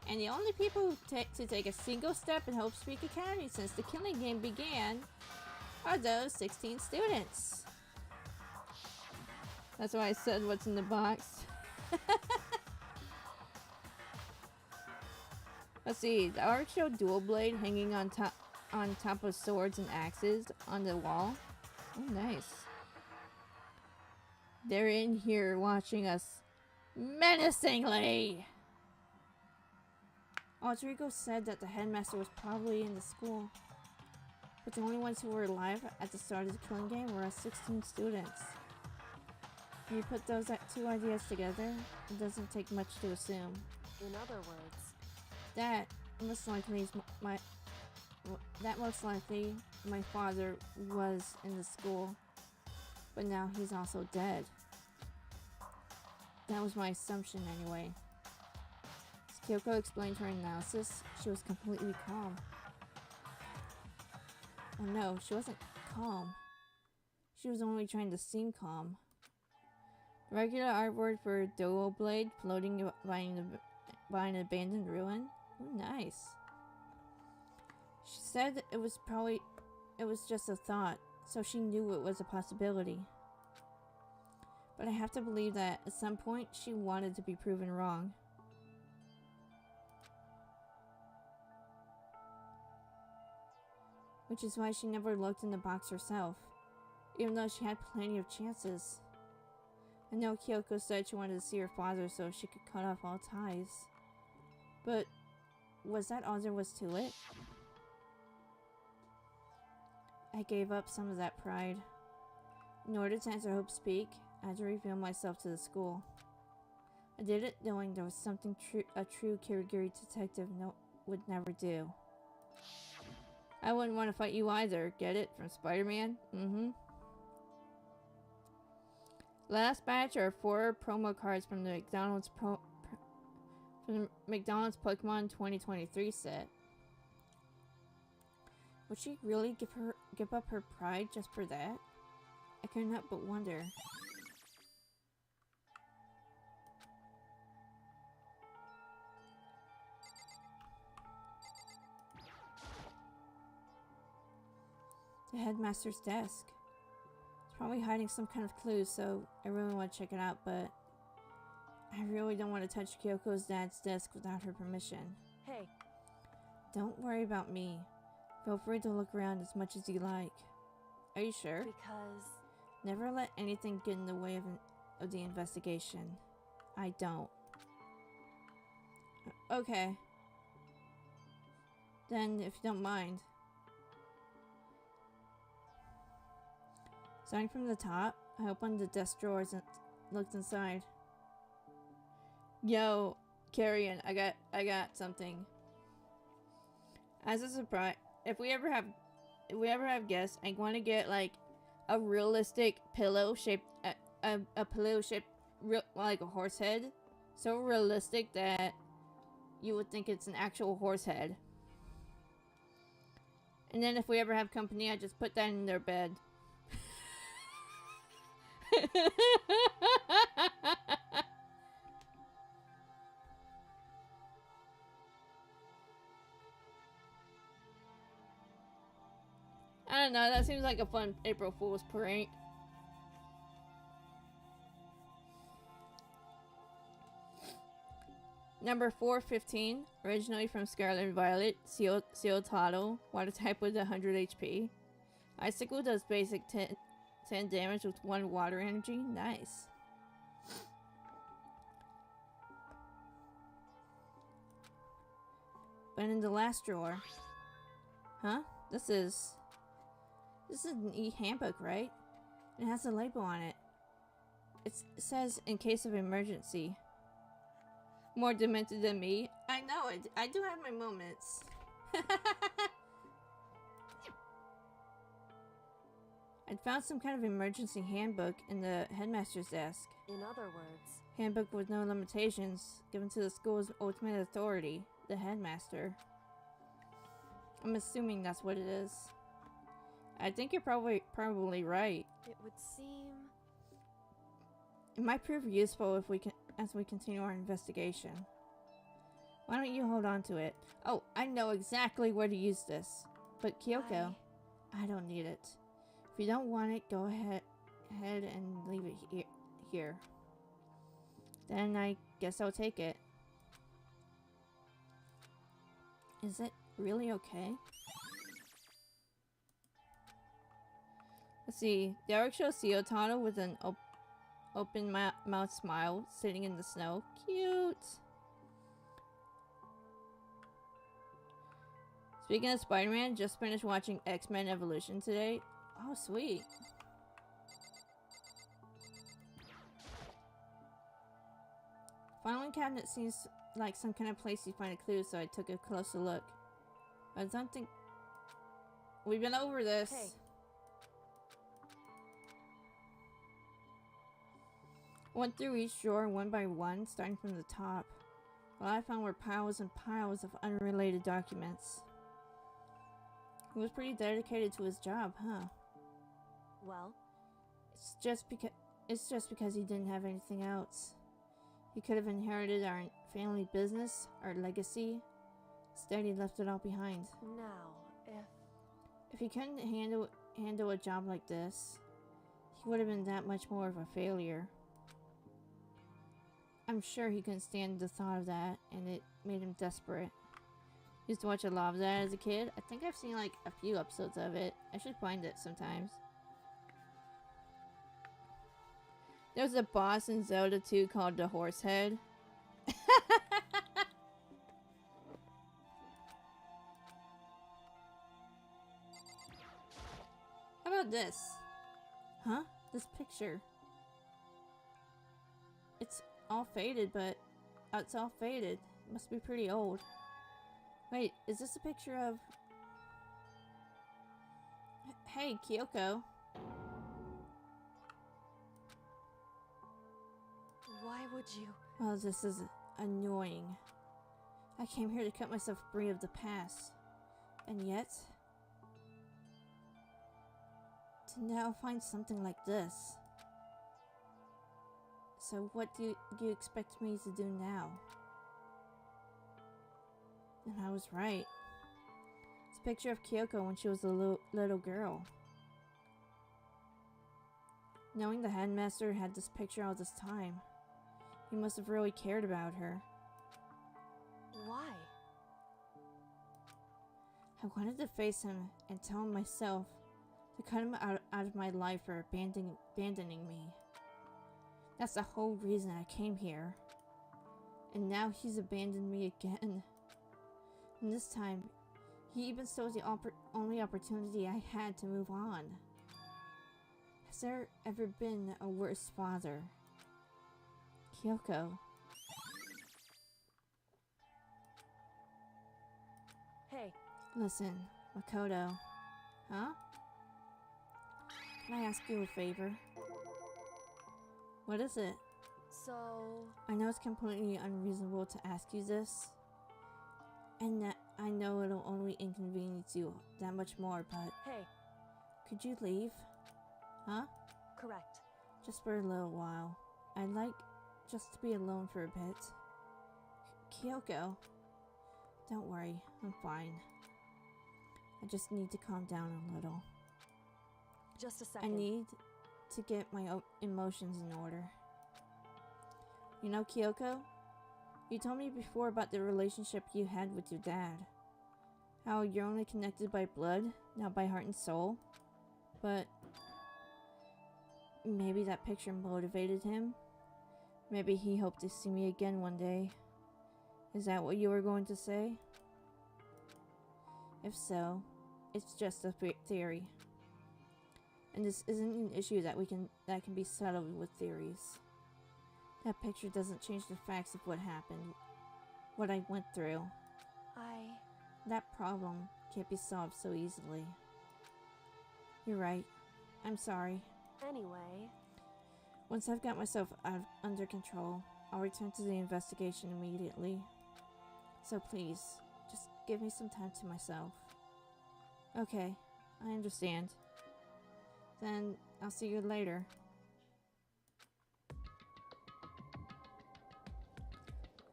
And the only people to take a single step in Hope Speak Academy since the killing game began are those 16 students. That's why I said what's in the box. Let's see, the art showed dual blade hanging on top of swords and axes on the wall. Oh, nice. They're in here watching us menacingly. Alter Ego said that the headmaster was probably in the school, but the only ones who were alive at the start of the killing game were us 16 students. When you put those two ideas together, it doesn't take much to assume. In other words, That most likely my father was in the school. But now he's also dead. That was my assumption anyway. As Kyoko explained her analysis, she was completely calm. Oh no, she wasn't calm. She was only trying to seem calm. The regular art word for Dogo blade floating by an abandoned ruin. Oh, nice. She said it was just a thought, so she knew it was a possibility. But I have to believe that at some point she wanted to be proven wrong. Which is why she never looked in the box herself, even though she had plenty of chances. I know Kyoko said she wanted to see her father so she could cut off all ties. But was that all there was to it? I gave up some of that pride. In order to answer Hope's speak, I had to reveal myself to the school. I did it knowing there was something a true Kirigiri detective would never do. I wouldn't want to fight you either, get it? From Spider-Man? Mm-hmm. Last batch are 4 promo cards from the McDonald's Pokemon 2023 set. Would she really give up her pride just for that? I couldn't help but wonder. The headmaster's desk. It's probably hiding some kind of clue, so I really want to check it out, but I really don't want to touch Kyoko's dad's desk without her permission. Hey. Don't worry about me. Feel free to look around as much as you like. Are you sure? Because... Never let anything get in the way of the investigation. I don't. Okay. Then, if you don't mind. Starting from the top, I opened the desk drawers and looked inside. Yo, Carrion, I got something. As a surprise, if we ever have guests, I want to get like a realistic pillow shaped a pillow shaped like a horse head, so realistic that you would think it's an actual horse head. And then if we ever have company, I just put that in their bed. I don't know, that seems like a fun April Fool's prank. Number 415, originally from Scarlet and Violet, Seotaro, water type with 100 HP. Icicle does basic 10 damage with 1 water energy. Nice. But in the last drawer... Huh? This is an e-handbook, right? It has a label on it. It says, in case of emergency. More demented than me? I know, I do have my moments. I'd found some kind of emergency handbook in the headmaster's desk. In other words... Handbook with no limitations, given to the school's ultimate authority, the headmaster. I'm assuming that's what it is. I think you're probably right. It would seem... It might prove useful as we continue our investigation. Why don't you hold on to it? Oh, I know exactly where to use this. But Kyoko, I don't need it. If you don't want it, go ahead and leave it here. Then I guess I'll take it. Is it really okay? Let's see. The artwork shows Seotaro with an open mouth smile sitting in the snow. Cute! Speaking of Spider-Man, just finished watching X-Men Evolution today. Oh, sweet. Filing cabinet seems like some kind of place you find a clue, so I took a closer look. I don't think... We've been over this. Hey. Went through each drawer one by one, starting from the top. All I found were piles and piles of unrelated documents. He was pretty dedicated to his job, huh? Well, It's just because he didn't have anything else. He could have inherited our family business, our legacy. Instead, he left it all behind. now, If he couldn't handle a job like this, he would have been that much more of a failure. I'm sure he couldn't stand the thought of that, and it made him desperate. Used to watch a lot of that as a kid. I think I've seen like a few episodes of it. I should find it sometimes. There was a boss in Zelda 2 called the Horsehead. How about this? Huh? This picture. It's all faded, but it's all faded. It must be pretty old. Wait, is this a picture of... Hey, Kyoko. why would you? Oh, this is annoying. I came here to cut myself free of the past. And yet... to now find something like this. So what do you expect me to do now? And I was right. It's a picture of Kyoko when she was a little girl. Knowing the headmaster had this picture all this time, he must have really cared about her. Why? I wanted to face him and tell him myself to cut him out of my life for abandoning me. That's the whole reason I came here. And now he's abandoned me again. And this time, he even stole the only opportunity I had to move on. Has there ever been a worse father? Kyoko. Hey, Listen, Makoto. Huh? Can I ask you a favor? What is it? so... I know it's completely unreasonable to ask you this, and that I know it'll only inconvenience you that much more, but Hey, could you leave? Huh? correct. Just for a little while. I'd like just to be alone for a bit. Kyoko. Don't worry, I'm fine. I just need to calm down a little. Just a I second. need to get my emotions in order. You know, Kyoko? You told me before about the relationship you had with your dad. How you're only connected by blood, not by heart and soul. But maybe that picture motivated him. Maybe he hoped to see me again one day. Is that what you were going to say? If so, it's just a theory. And this isn't an issue that can be settled with theories. That picture doesn't change the facts of what happened, what I went through. That problem can't be solved so easily. You're right. I'm sorry. Anyway, Once I've got myself under control, I'll return to the investigation immediately. So please, just give me some time to myself. Okay, I understand. Then I'll see you later.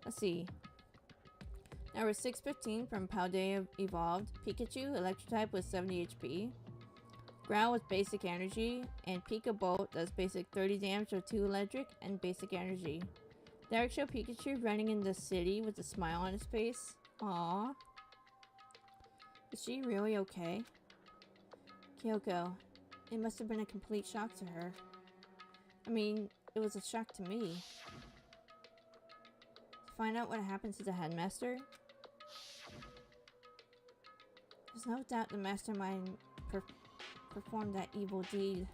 Let's see. Number 615 from Paldea Evolved. Pikachu, Electric type with 70 HP. Growl with basic energy. And Pika Bolt does basic 30 damage with 2 electric and basic energy. Derek show Pikachu running in the city with a smile on his face. Aww. Is she really okay? Kyoko, it must have been a complete shock to her. I mean, it was a shock to me. To find out what happened to the headmaster? There's no doubt the mastermind performed that evil deed.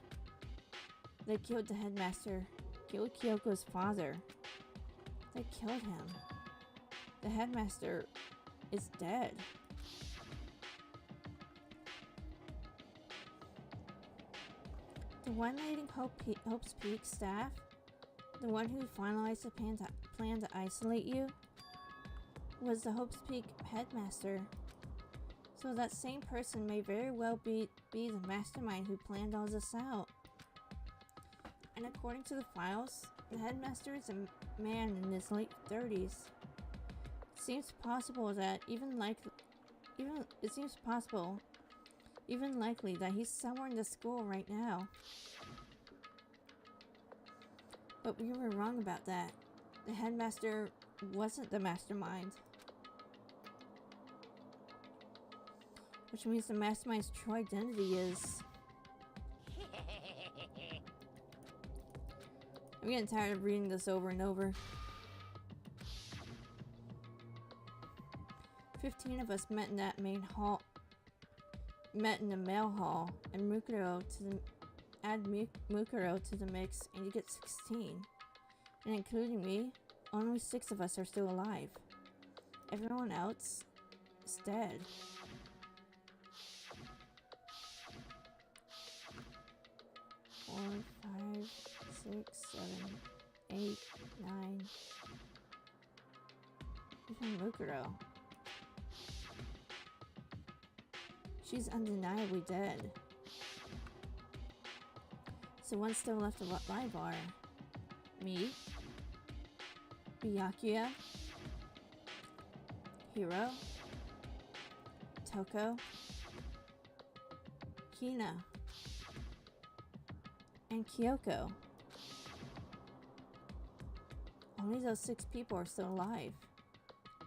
They killed the headmaster, killed Kyoko's father. They killed him. The headmaster is dead. The one leading Hope's Peak staff? The one who finalized the plan to isolate you was the Hope's Peak headmaster. So that same person may very well be the mastermind who planned all this out. And according to the files, the headmaster is a man in his late 30s. It seems possible that even likely that he's somewhere in the school right now. But we were wrong about that. The headmaster wasn't the mastermind. Which means the mastermind's true identity is... I'm getting tired of reading this over and over. 15 of us met in that main hall. Met in the mail hall, and add Mukuro to the mix, and you get 16. And including me, only 6 of us are still alive. Everyone else is dead. Four, 5, 6, 7, 8, 9. Even Mukuro. She's undeniably dead. So one's still left alive are me, Byakuya, Hiro, Toko, Kina, and Kyoko. Only those 6 people are still alive.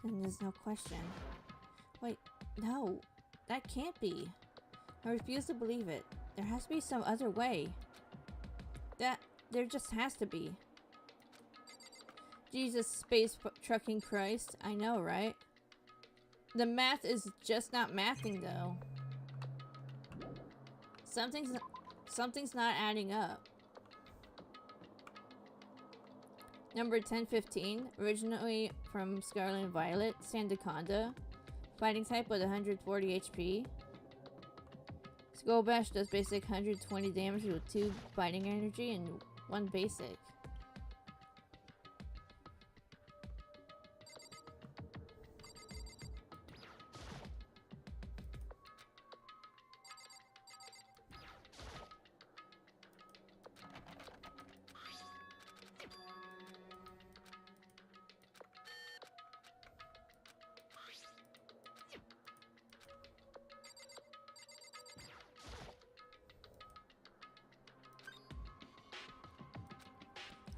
Then there's no question. Wait, no, that can't be. I refuse to believe it. There has to be some other way. There just has to be. Jesus, space trucking Christ. I know, right? The math is just not mathing, though. Something's not adding up. Number 1015, originally from Scarlet and Violet, Sandaconda. Fighting type with 140 HP. Skull Bash does basic 120 damage with 2 fighting energy and 1 basic.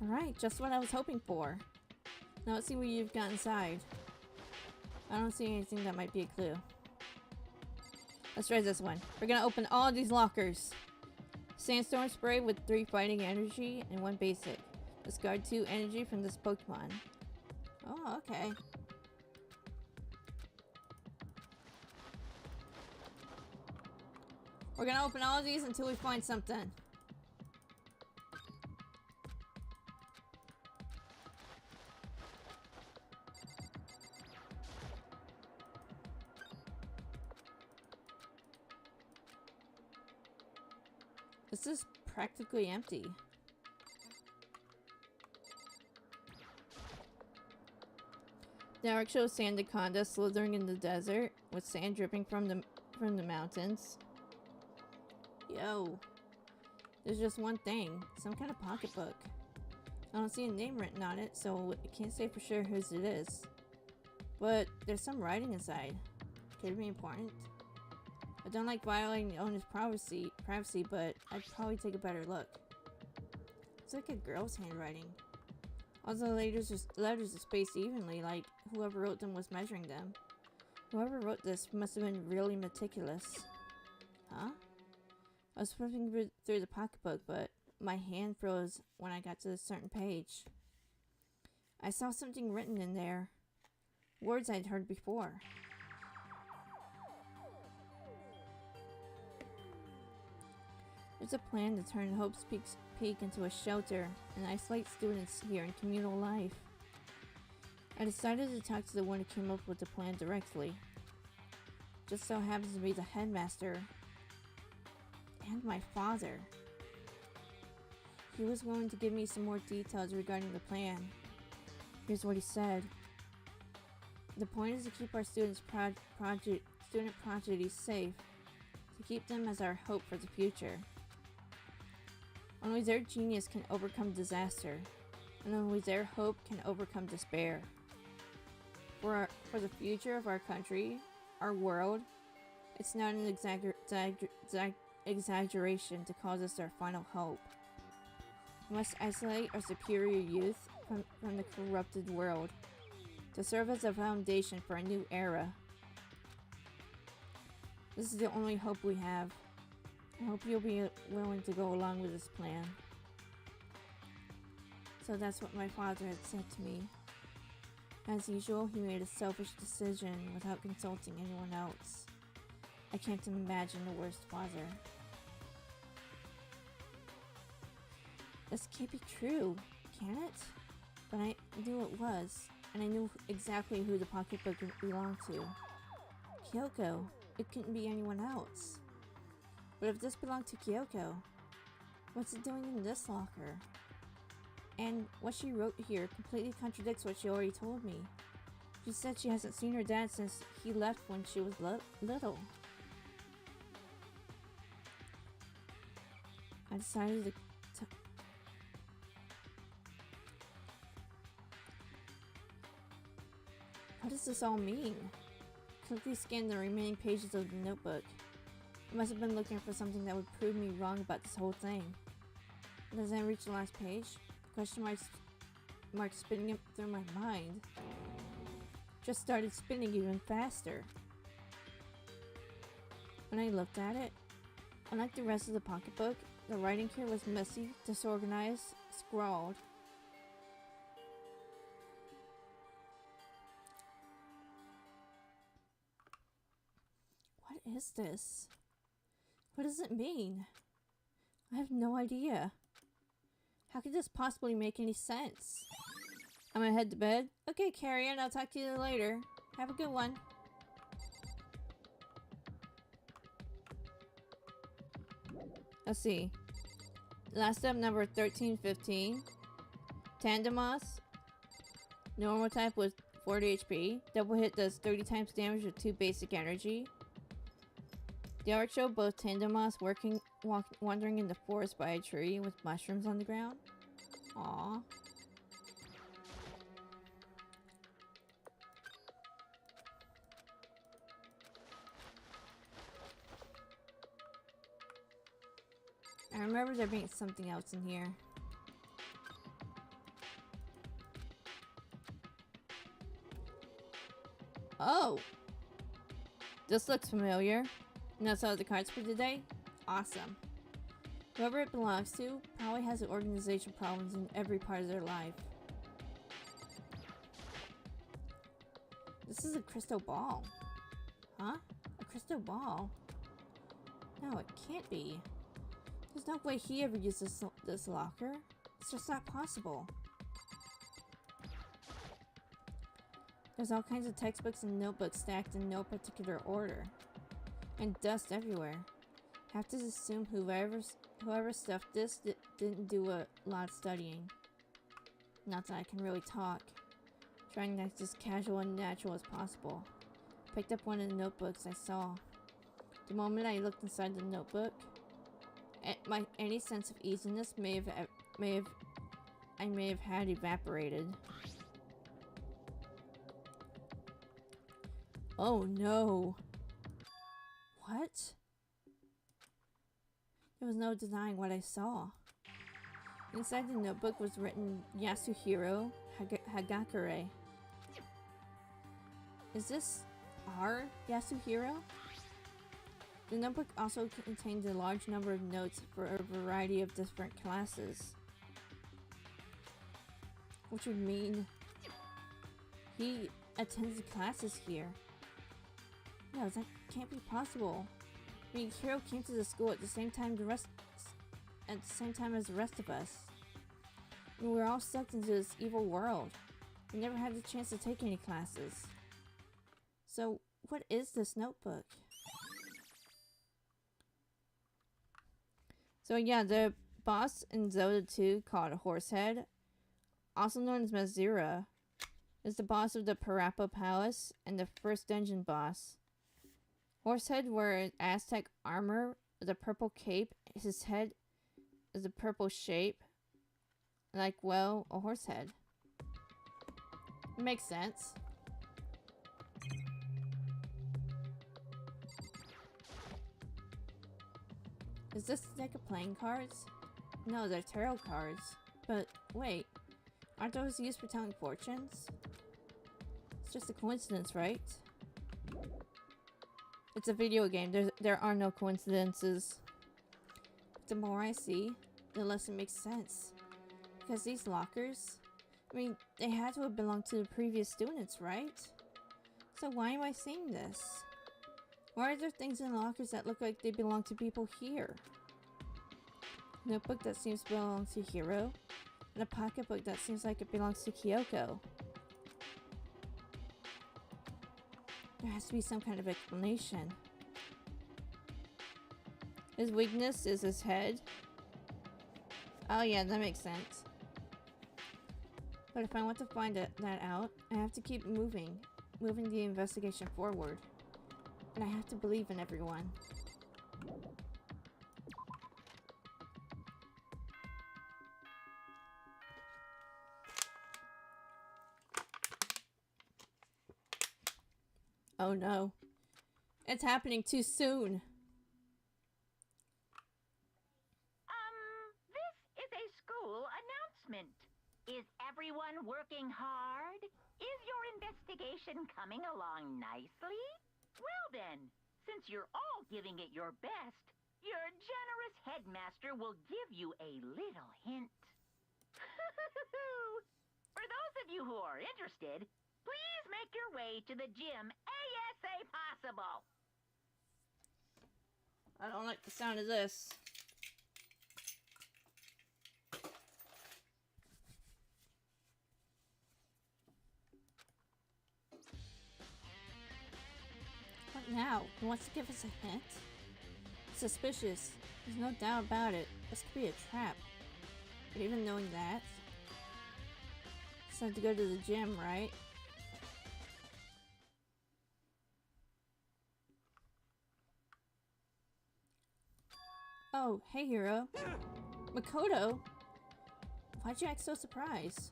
Alright, just what I was hoping for. Now let's see what you've got inside. I don't see anything that might be a clue. Let's try this one. We're gonna open all these lockers. Sandstorm Spray with 3 fighting energy and 1 basic. Discard 2 energy from this Pokemon. Oh, okay. We're gonna open all of these until we find something. This is practically empty. Now it shows Sandaconda slithering in the desert with sand dripping from the mountains. Yo, there's just one thing, some kind of pocketbook. I don't see a name written on it, so I can't say for sure whose it is. But there's some writing inside. Could be important. I don't like violating the owner's privacy, but I'd probably take a better look. It's like a girl's handwriting. All the letters are spaced evenly, like whoever wrote them was measuring them. Whoever wrote this must have been really meticulous. Huh? I was flipping through the pocketbook, but my hand froze when I got to a certain page. I saw something written in there. Words I'd heard before. There's a plan to turn Hope's Peak into a shelter and isolate students here in communal life. I decided to talk to the one who came up with the plan directly. Just so happens to be the headmaster and my father. he was going to give me some more details regarding the plan. Here's what he said. The point is to keep our student prodigies safe, to keep them as our hope for the future. Only their genius can overcome disaster, and only their hope can overcome despair. For the future of our country, our world, it's not an exaggeration to call this our final hope. We must isolate our superior youth from the corrupted world, to serve as a foundation for a new era. This is the only hope we have. I hope you'll be willing to go along with this plan. So that's what my father had said to me. As usual, he made a selfish decision without consulting anyone else. I can't imagine a worse father. This can't be true, can it? But I knew it was, and I knew exactly who the pocketbook belonged to. Kyoko. It couldn't be anyone else. But if this belonged to Kyoko, what's it doing in this locker? And what she wrote here completely contradicts what she already told me. She said she hasn't seen her dad since he left when she was little. I decided to what does this all mean? Quickly scanned the remaining pages of the notebook. I must have been looking for something that would prove me wrong about this whole thing. And as I reached the last page, the question marks spinning up through my mind just started spinning even faster. When I looked at it, unlike the rest of the pocketbook, the writing here was messy, disorganized, scrawled. What is this? What does it mean? I have no idea. How could this possibly make any sense? I'm gonna head to bed. Okay, Carrie, I'll talk to you later. Have a good one. Let's see. Last up, number 1315. Tandemos. Normal type with 40 HP. Double hit does 30 times damage with 2 basic energy. The art showed both Tandemos wandering in the forest by a tree with mushrooms on the ground. Aww. I remember there being something else in here. Oh! This looks familiar. And that's all the cards for today? Awesome. Whoever it belongs to probably has organization problems in every part of their life. This is a crystal ball. Huh? A crystal ball? No, it can't be. There's no way he ever used this locker. It's just not possible. There's all kinds of textbooks and notebooks stacked in no particular order. And dust everywhere. Have to assume whoever stuffed this didn't do a lot of studying. Not that I can really talk. Trying to act as casual and natural as possible. Picked up one of the notebooks I saw. The moment I looked inside the notebook, any sense of easiness I may have had evaporated. Oh no. What? There was no denying what I saw. Inside the notebook was written Yasuhiro Hagakure. Is this our Yasuhiro? The notebook also contained a large number of notes for a variety of different classes. Which would mean he attends classes here. No, that can't be possible. I mean, Hiro came to the school at the same time as the rest of us. And we're all sucked into this evil world. We never had the chance to take any classes. So, what is this notebook? So yeah, the boss in Zelda 2 called Horsehead, also known as Mazura, is the boss of the Parappa Palace and the first dungeon boss. Horsehead wears Aztec armor with a purple cape. His head is a purple shape, like, well, a horse head. Makes sense. Is this a deck of playing cards? No, they're tarot cards. But wait, aren't those used for telling fortunes? It's just a coincidence, right? It's a video game. There are no coincidences. The more I see, the less it makes sense. Because these lockers, I mean, they had to have belonged to the previous students, right? So why am I seeing this? Why are there things in the lockers that look like they belong to people here? Notebook that seems to belong to Hiro, and a pocketbook that seems like it belongs to Kyoko. There has to be some kind of explanation. His weakness is his head. Oh yeah, that makes sense. But if I want to find that out, I have to keep moving the investigation forward. And I have to believe in everyone. Oh no. It's happening too soon. This is a school announcement. Is everyone working hard? Is your investigation coming along nicely? Well then, since you're all giving it your best, your generous headmaster will give you a little hint. For those of you who are interested, please make your way to the gym ASA possible. I don't like the sound of this. What now? He wants to give us a hint? Suspicious. There's no doubt about it. This could be a trap. But even knowing that, it's time to go to the gym, right? Oh, hey Hiro. Makoto? Why'd you act so surprised?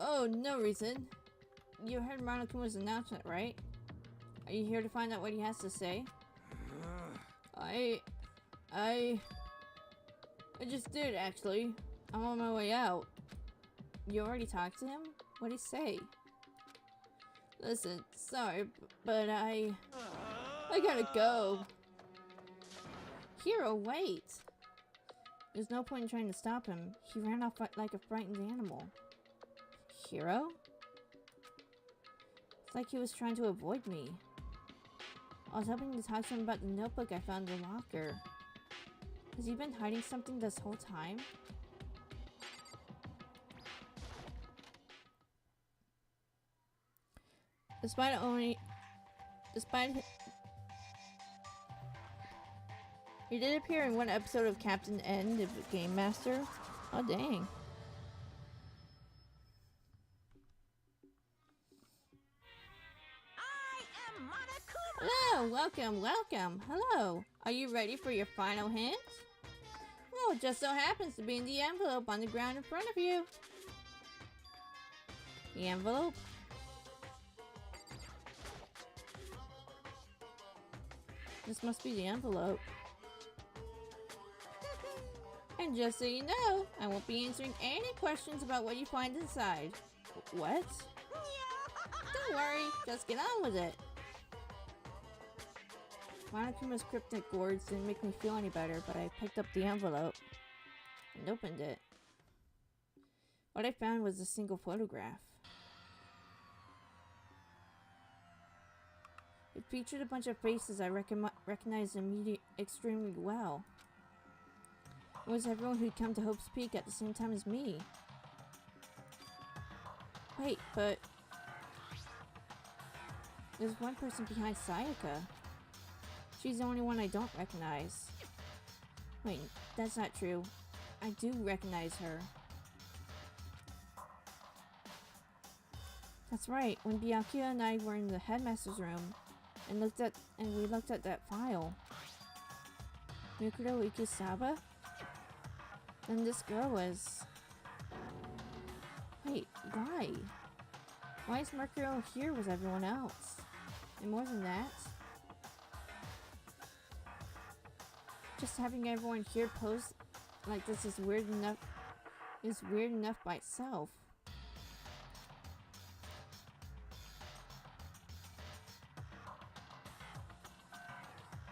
Oh, no reason. You heard Monokuma's announcement, right? Are you here to find out what he has to say? I just did, actually. I'm on my way out. You already talked to him? What'd he say? Listen, sorry, but I gotta go. Hiro, wait! There's no point in trying to stop him. He ran off like a frightened animal. Hiro? It's like he was trying to avoid me. I was hoping to talk to him about the notebook I found in the locker. Has he been hiding something this whole time? He did appear in one episode of Captain N, the Game Master. Oh dang. I am Monokuma. Hello, welcome. Hello. Are you ready for your final hint? Oh, it just so happens to be in the envelope on the ground in front of you. The envelope? This must be the envelope. And just so you know, I won't be answering any questions about what you find inside. What? Don't worry, just get on with it. Monokuma's cryptic words didn't make me feel any better, but I picked up the envelope and opened it. What I found was a single photograph. It featured a bunch of faces I recognized extremely well. It was everyone who'd come to Hope's Peak at the same time as me. Wait, but there's one person behind Sayaka. She's the only one I don't recognize. Wait, that's not true. I do recognize her. That's right. When Byakuya and I were in the headmaster's room and we looked at that file. Mikuro Ikisaba? Then this girl was... Wait, why? Why is Mercuro here with everyone else? And more than that, just having everyone here pose like this is weird enough by itself.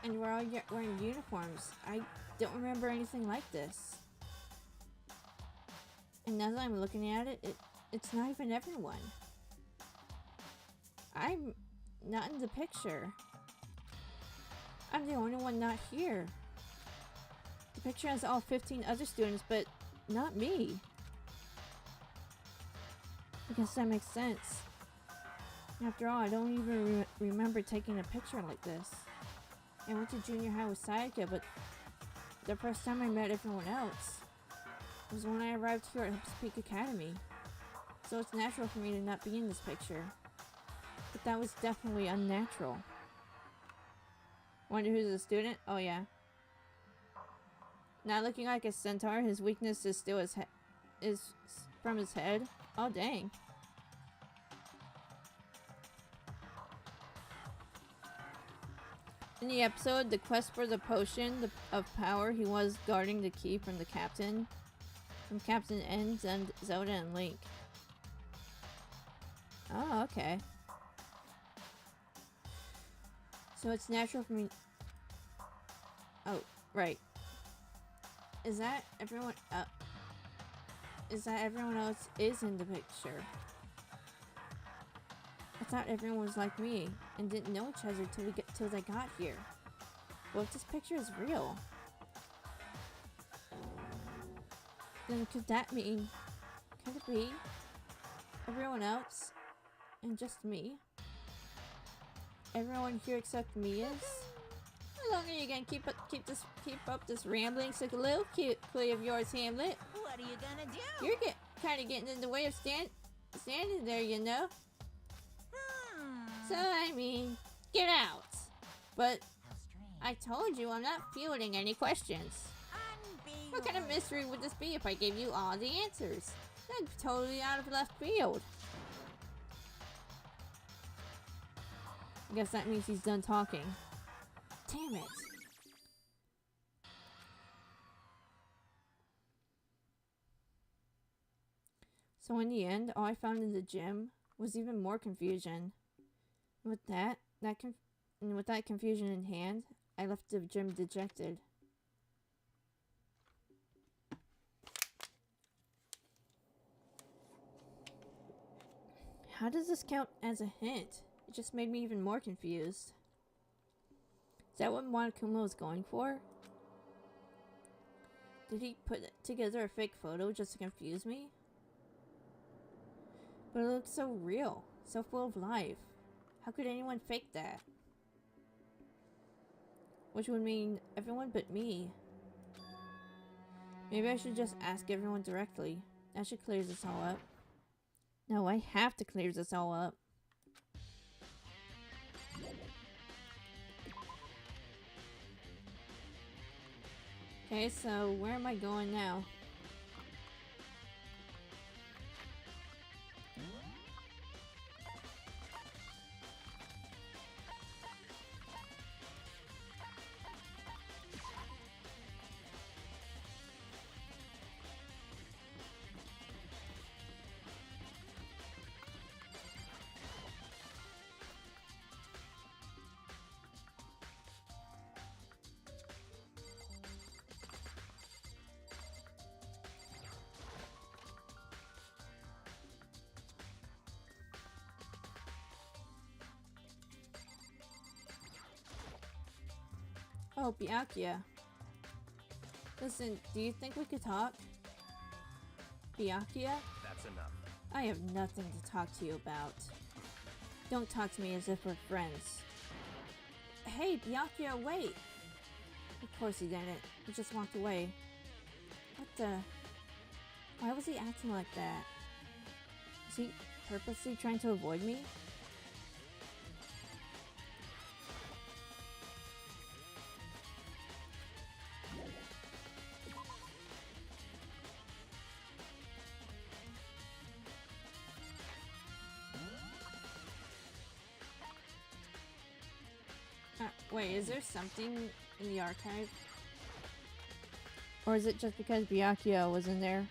And we're all wearing uniforms. I don't remember anything like this. And now that I'm looking at it, it's not even everyone. I'm not in the picture. I'm the only one not here. The picture has all 15 other students, but not me. I guess that makes sense. After all, I don't even remember taking a picture like this. I went to junior high with Sayaka, but the first time I met everyone else was when I arrived here at Hoops Peak Academy. So it's natural for me to not be in this picture. But that was definitely unnatural. Wonder who's the student? Oh yeah. Not looking like a centaur, his weakness is still is from his head. Oh dang. In the episode, the quest for the potion of power, he was guarding the key from the captain. From Captain N, Zelda, and Link. Oh, okay. So it's natural for me... Oh, right. Is that everyone else is in the picture? I thought everyone was like me and didn't know each other till they got here. Well, if this picture is real, then could it be everyone else and just me? Everyone here except me is? How long are you gonna keep up this rambling soliloquy of yours, Hamlet? What are you gonna do? You're kind of getting in the way of standing there, you know. So I mean, get out. But I told you I'm not fielding any questions. What kind of mystery would this be if I gave you all the answers? That's totally out of left field. I guess that means he's done talking. Damn it. So in the end, all I found in the gym was even more confusion. And with that confusion in hand, I left the gym dejected. How does this count as a hint? It just made me even more confused. Is that what Monokuma was going for? Did he put together a fake photo just to confuse me? But it looks so real, so full of life. How could anyone fake that? Which would mean everyone but me. Maybe I should just ask everyone directly. That should clear this all up. No, I have to clear this all up. Okay, so where am I going now? Oh, Byakuya. Listen, do you think we could talk? Byakuya? That's enough. I have nothing to talk to you about. Don't talk to me as if we're friends. Hey, Byakuya, wait! Of course he didn't. He just walked away. What the? Why was he acting like that? Is he purposely trying to avoid me? Wait, is there something in the archive? Or is it just because Byakuya was in there?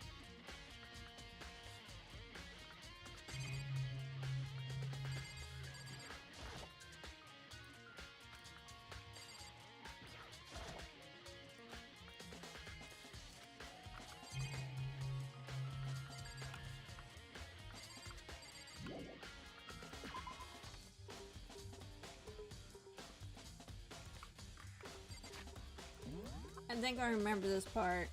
I think I remember this part.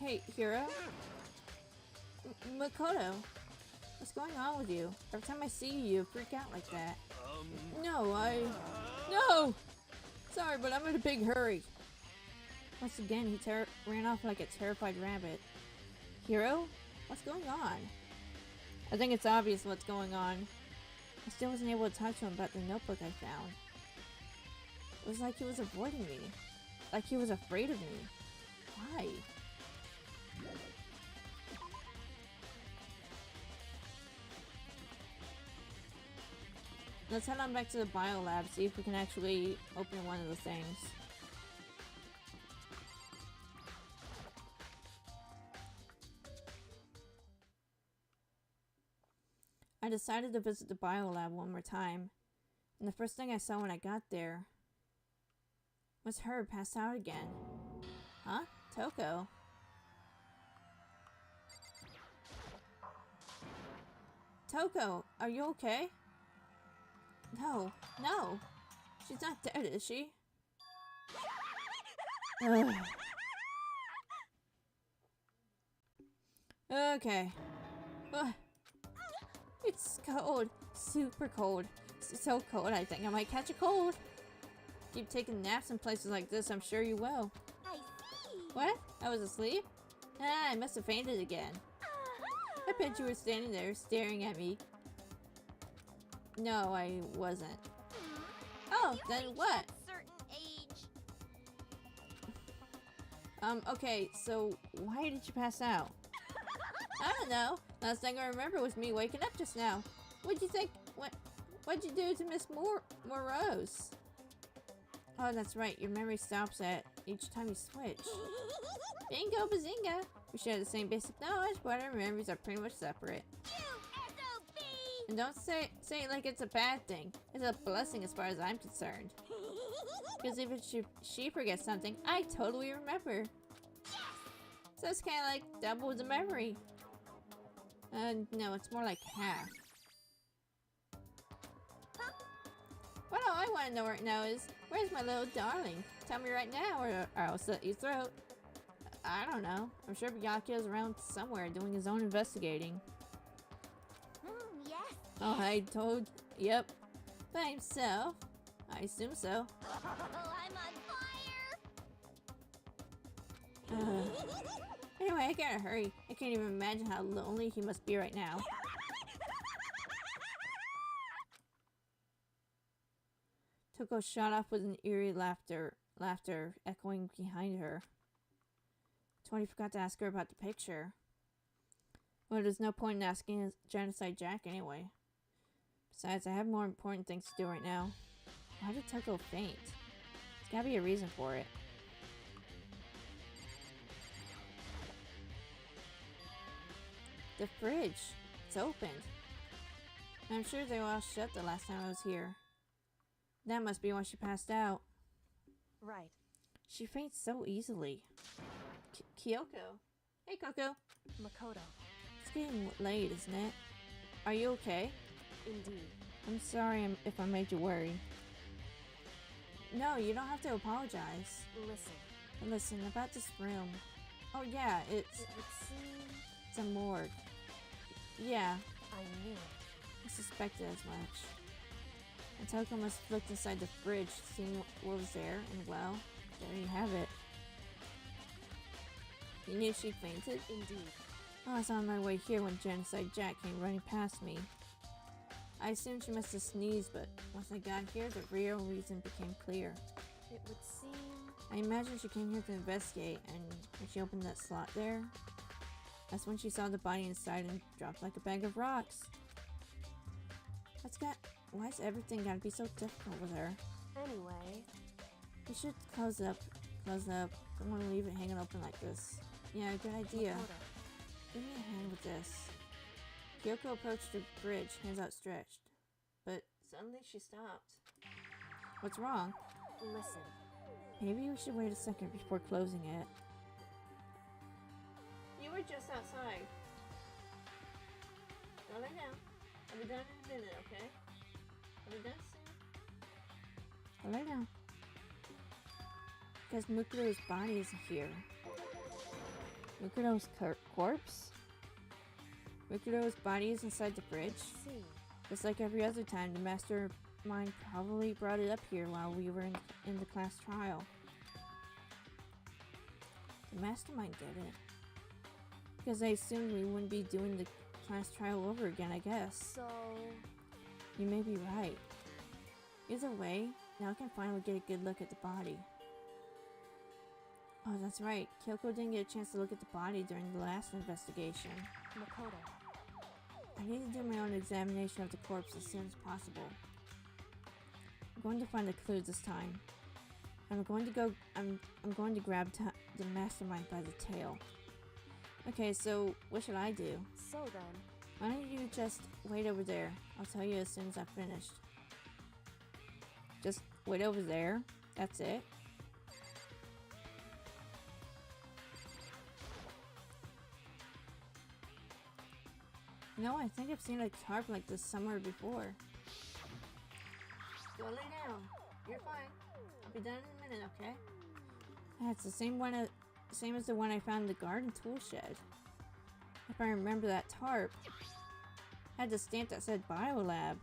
Hey, Hiro? Makoto, what's going on with you? Every time I see you, you freak out like that. No! Sorry, but I'm in a big hurry. Once again, he ran off like a terrified rabbit. Hiro? What's going on? I think it's obvious what's going on. I still wasn't able to talk to him about the notebook I found. It was like he was avoiding me. Like he was afraid of me. Why? Let's head on back to the biolab, see if we can actually open one of the things. I decided to visit the biolab one more time, and the first thing I saw when I got there was her passed out again. Huh? Toko? Toko, are you okay? No. She's not dead, is she? Ugh. Okay. Ugh. It's cold. Super cold. It's so cold, I think I might catch a cold. Keep taking naps in places like this, I'm sure you will. I see. What? I was asleep? Ah, I must have fainted again. I bet you were standing there staring at me. No, I wasn't. Oh, then what? Certain age. Okay, so why did you pass out? I don't know. Last thing I remember was me waking up just now. What'd you think? What'd you do to Miss Morose? Oh, that's right. Your memory stops at each time you switch. Bingo bazinga! We share the same basic knowledge, but our memories are pretty much separate. And don't say it like it's a bad thing. It's a blessing as far as I'm concerned. Because if she forgets something, I totally remember. So it's kind of like double the memory. No, it's more like half. What all I want to know right now is, where's my little darling? Tell me right now or I'll slit your throat. I don't know. I'm sure Byakuya's around somewhere doing his own investigating. Yes. Oh, I told... Yep. By himself. I assume so. Oh, I'm on fire. Anyway, I gotta hurry. I can't even imagine how lonely he must be right now. Toko shot off with an eerie laughter echoing behind her. Tony forgot to ask her about the picture. Well, there's no point in asking Genocide Jack anyway. Besides, I have more important things to do right now. Why did Toko faint? There's gotta be a reason for it. The fridge. It's opened. I'm sure they were all shut the last time I was here. That must be why she passed out. Right. She faints so easily. Kyoko. Hey, Coco. Makoto. It's getting late, isn't it? Are you okay? Indeed. I'm sorry if I made you worry. No, you don't have to apologize. Listen, about this room. Oh yeah, It would seem... it's a morgue. Yeah, I knew it. I suspected as much. And Toko must have looked inside the fridge, seeing what was there, and well, there you have it. You knew she fainted? Indeed. Oh, I was on my way here when Genocide Jack came running past me. I assumed she must have sneezed, but once I got here, the real reason became clear. It would seem... I imagine she came here to investigate, and when she opened that slot there, that's when she saw the body inside and dropped like a bag of rocks. Why's everything gotta be so difficult with her? Anyway... We should close up. Don't want to leave it hanging open like this. Yeah, good idea. Makoto. Give me a hand with this. Kyoko approached the bridge, hands outstretched. But suddenly she stopped. What's wrong? Listen. Maybe we should wait a second before closing it. You were just outside. Go lay down. I'll be done in a minute, okay? I'll be done soon. Go lay down. Because Mukuro's body isn't here. Mukuro's corpse? Mukuro's body is inside the fridge. See. Just like every other time, the mastermind probably brought it up here while we were in the class trial. The mastermind did it. Because I assumed we wouldn't be doing the class trial over again, I guess. So... You may be right. Either way, now I can finally get a good look at the body. Oh, that's right. Kyoko didn't get a chance to look at the body during the last investigation. Makoto. I need to do my own examination of the corpse as soon as possible. I'm going to find a clue this time. I'm going to grab the mastermind by the tail. Okay, so what should I do? So then... Why don't you just wait over there? I'll tell you as soon as I've finished. Just wait over there. That's it. No, I think I've seen a tarp like this somewhere before. Go lay down. You're fine. I'll be done in a minute, okay? Yeah, it's the same as the one I found in the garden tool shed. If I remember that tarp, had the stamp that said Biolab.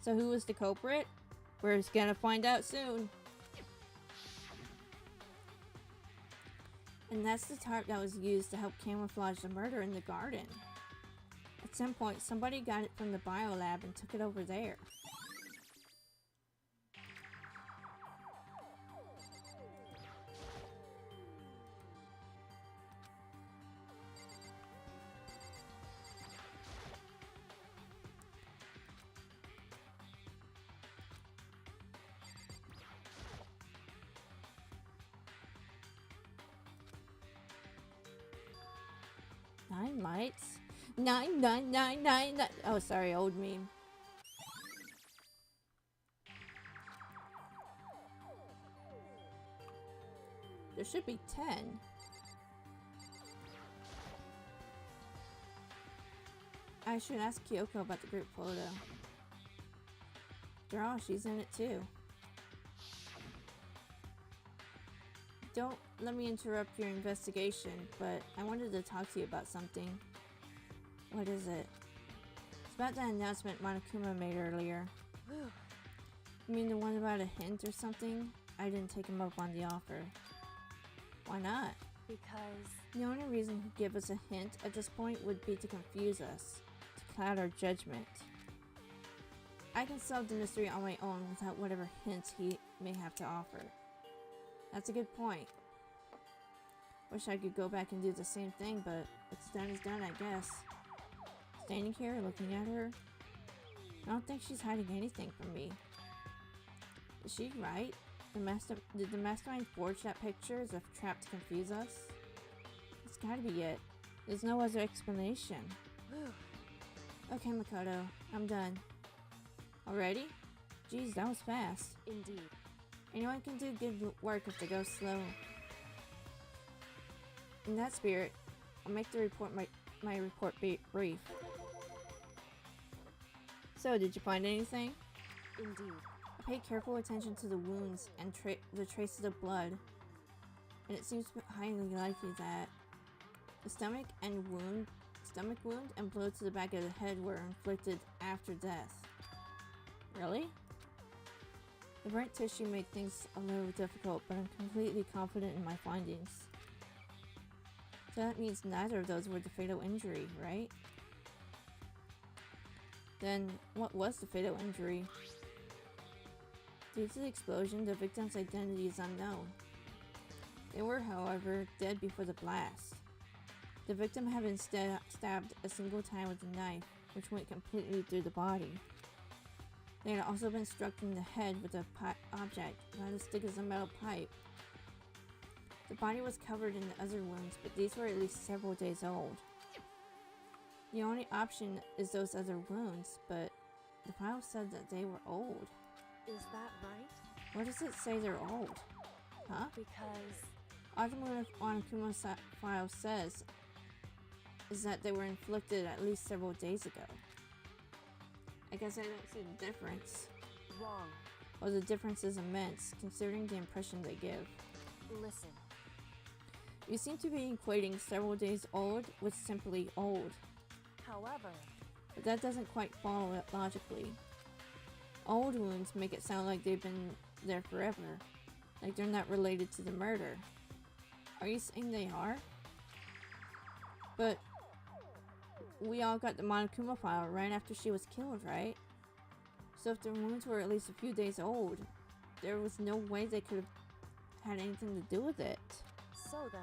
So who was the culprit? We're just gonna find out soon. And that's the tarp that was used to help camouflage the murder in the garden. At some point, somebody got it from the biolab and took it over there. Nine lights? Nine. Oh, sorry, old meme. There should be 10. I should ask Kyoko about the group photo. After all, she's in it too. Don't let me interrupt your investigation, but I wanted to talk to you about something. What is it? It's about that announcement Monokuma made earlier. You mean the one about a hint or something? I didn't take him up on the offer. Why not? Because... The only reason he'd give us a hint at this point would be to confuse us, to cloud our judgment. I can solve the mystery on my own without whatever hints he may have to offer. That's a good point. Wish I could go back and do the same thing, but what's done is done, I guess. Standing here, looking at her, I don't think she's hiding anything from me. Is she right? Did the mastermind forge that picture as a trap to confuse us? It's gotta be it. There's no other explanation. Okay, Makoto, I'm done. Already? Geez, that was fast. Indeed. Anyone can do good work if they go slow. In that spirit, I'll make the report my report brief. So, did you find anything? Indeed. I paid careful attention to the wounds and the traces of blood, and it seems highly likely that the stomach wound and blow to the back of the head were inflicted after death. Really? The burnt tissue made things a little difficult, but I'm completely confident in my findings. So that means neither of those were the fatal injury, right? Then, what was the fatal injury? Due to the explosion, the victim's identity is unknown. They were, however, dead before the blast. The victim had been stabbed a single time with a knife, which went completely through the body. They had also been struck in the head with a object, not as thick as a metal pipe. The body was covered in the other wounds, but these were at least several days old. The only option is those other wounds, but the file said that they were old. Is that right? Where does it say they're old? Huh? Because All the Monokuma file says is that they were inflicted at least several days ago. I guess I don't see the difference. wrong. Well, the difference is immense, considering the impression they give. Listen. You seem to be equating several days old with simply old, However, but that doesn't quite follow it logically. Old wounds make it sound like they've been there forever, like they're not related to the murder. Are you saying they are? But we all got the Monokuma file right after she was killed, right? So if the wounds were at least a few days old, there was no way they could have had anything to do with it. so then,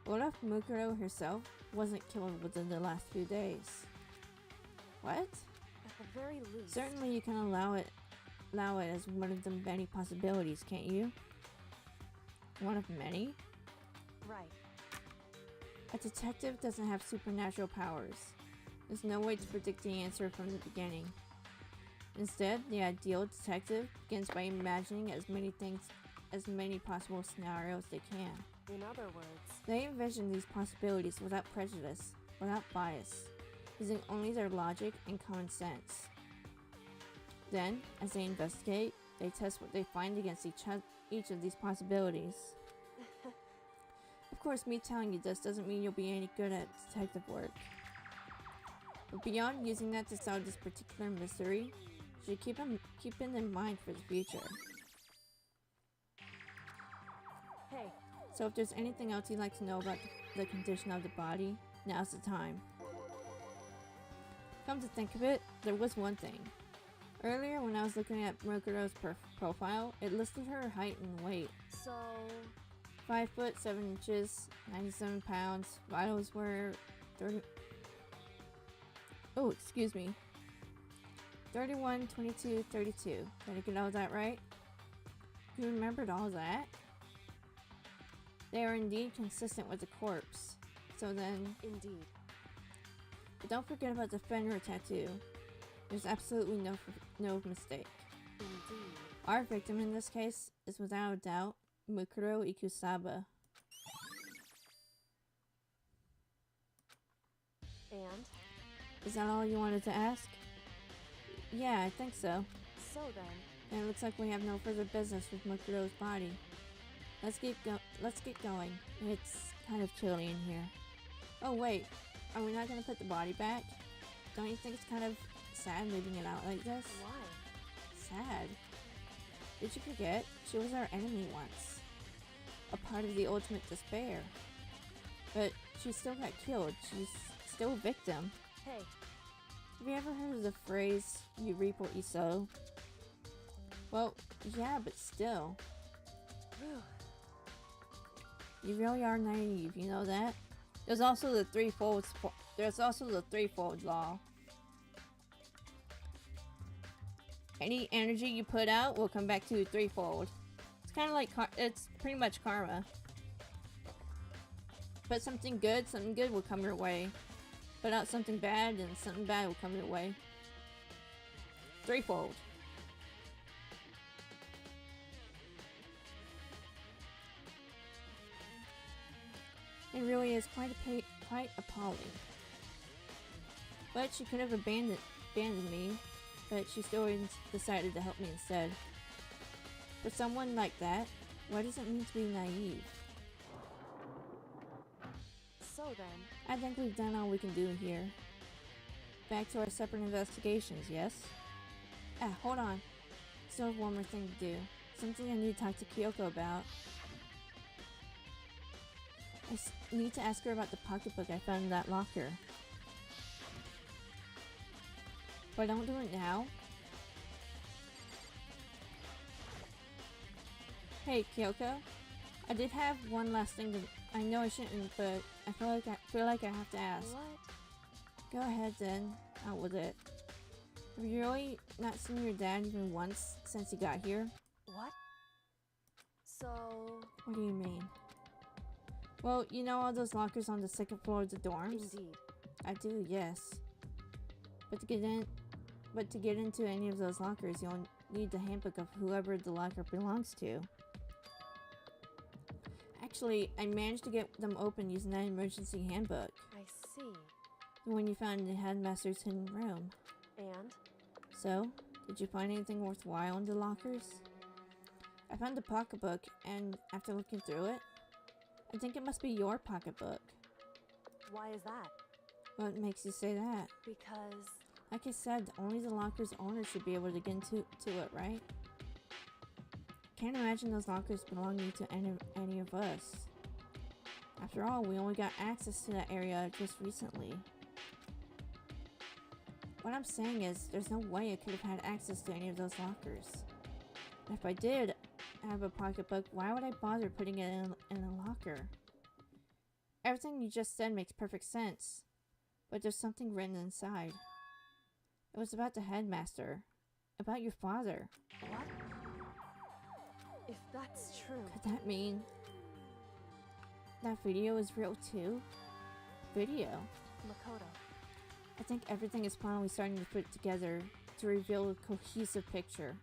What if Mukuro herself wasn't killed within the last few days? What? at the very least, Certainly you can allow it as one of the many possibilities, can't you? One of many? right. A detective doesn't have supernatural powers. There's no way to predict the answer from the beginning. Instead, the ideal detective begins by imagining as many possible scenarios they can. In other words, They envision these possibilities without prejudice, without bias, using only their logic and common sense. Then, as they investigate, they test what they find against each of these possibilities. Of course, me telling you this doesn't mean you'll be any good at detective work. But beyond using that to solve this particular mystery, you should keep it in mind for the future. hey, So if there's anything else you'd like to know about the condition of the body, now's the time. Come to think of it, there was one thing. Earlier when I was looking at Mukuro's profile, it listed her height and weight. so 5 foot 7 inches, 97 pounds, vitals were 30... Oh, excuse me. 31, 22, 32. Did I get all that right? You remembered all that? They are indeed consistent with the corpse. So then, indeed. but don't forget about the Fenrir tattoo. There's absolutely no mistake. Indeed. Our victim in this case is without a doubt Mukuro Ikusaba. And Is that all you wanted to ask? Yeah, I think so. so then, And it looks like we have no further business with Mukuro's body. Let's get going. It's kind of chilly in here. Oh wait, are we not gonna put the body back? Don't you think it's kind of sad leaving it out like this? why? Sad. Did you forget? She was our enemy once. A part of the ultimate despair. But she still got killed. She's still a victim. Hey, Have you ever heard of the phrase, you reap what you sow? Well, yeah, but still. whew, You really are naive, you know that? There's also the threefold law. Any energy you put out will come back to you threefold. It's kind of like it's pretty much karma. Put something good will come your way. Put out something bad, and something bad will come your way. Threefold. It really is quite appalling. But she could have abandoned me, but she still decided to help me instead. For someone like that, what does it mean to be naive? So then, I think we've done all we can do here. Back to our separate investigations, yes? Ah, hold on. Still have one more thing to do. Something I need to talk to Kyoko about. I need to ask her about the pocketbook I found in that locker. If I don't do it now... Hey, Kyoko. I did have one last thing to... I know I shouldn't, but I feel like I have to ask. what? Go ahead then. Out with it. Have you really not seen your dad even once since he got here? What? So, What do you mean? Well, you know all those lockers on the second floor of the dorms? indeed. I do, yes. But to get into any of those lockers, you'll need the handbook of whoever the locker belongs to. Actually, I managed to get them open using that emergency handbook. I see. The one you found in the headmaster's hidden room. And? So, did you find anything worthwhile in the lockers? I found the pocketbook, and after looking through it, I think it must be your pocketbook. Why is that? What makes you say that? Because... Like I said, only the locker's owner should be able to get into it, right? Can't imagine those lockers belonging to any of us. After all, we only got access to that area just recently. What I'm saying is, there's no way I could have had access to any of those lockers. And if I did have a pocketbook, why would I bother putting it in a locker? Everything you just said makes perfect sense. But there's something written inside. It was about the headmaster. About your father. What? If that's true... Could that mean that video is real too? Video? Makoto. I think everything is finally starting to fit together to reveal a cohesive picture.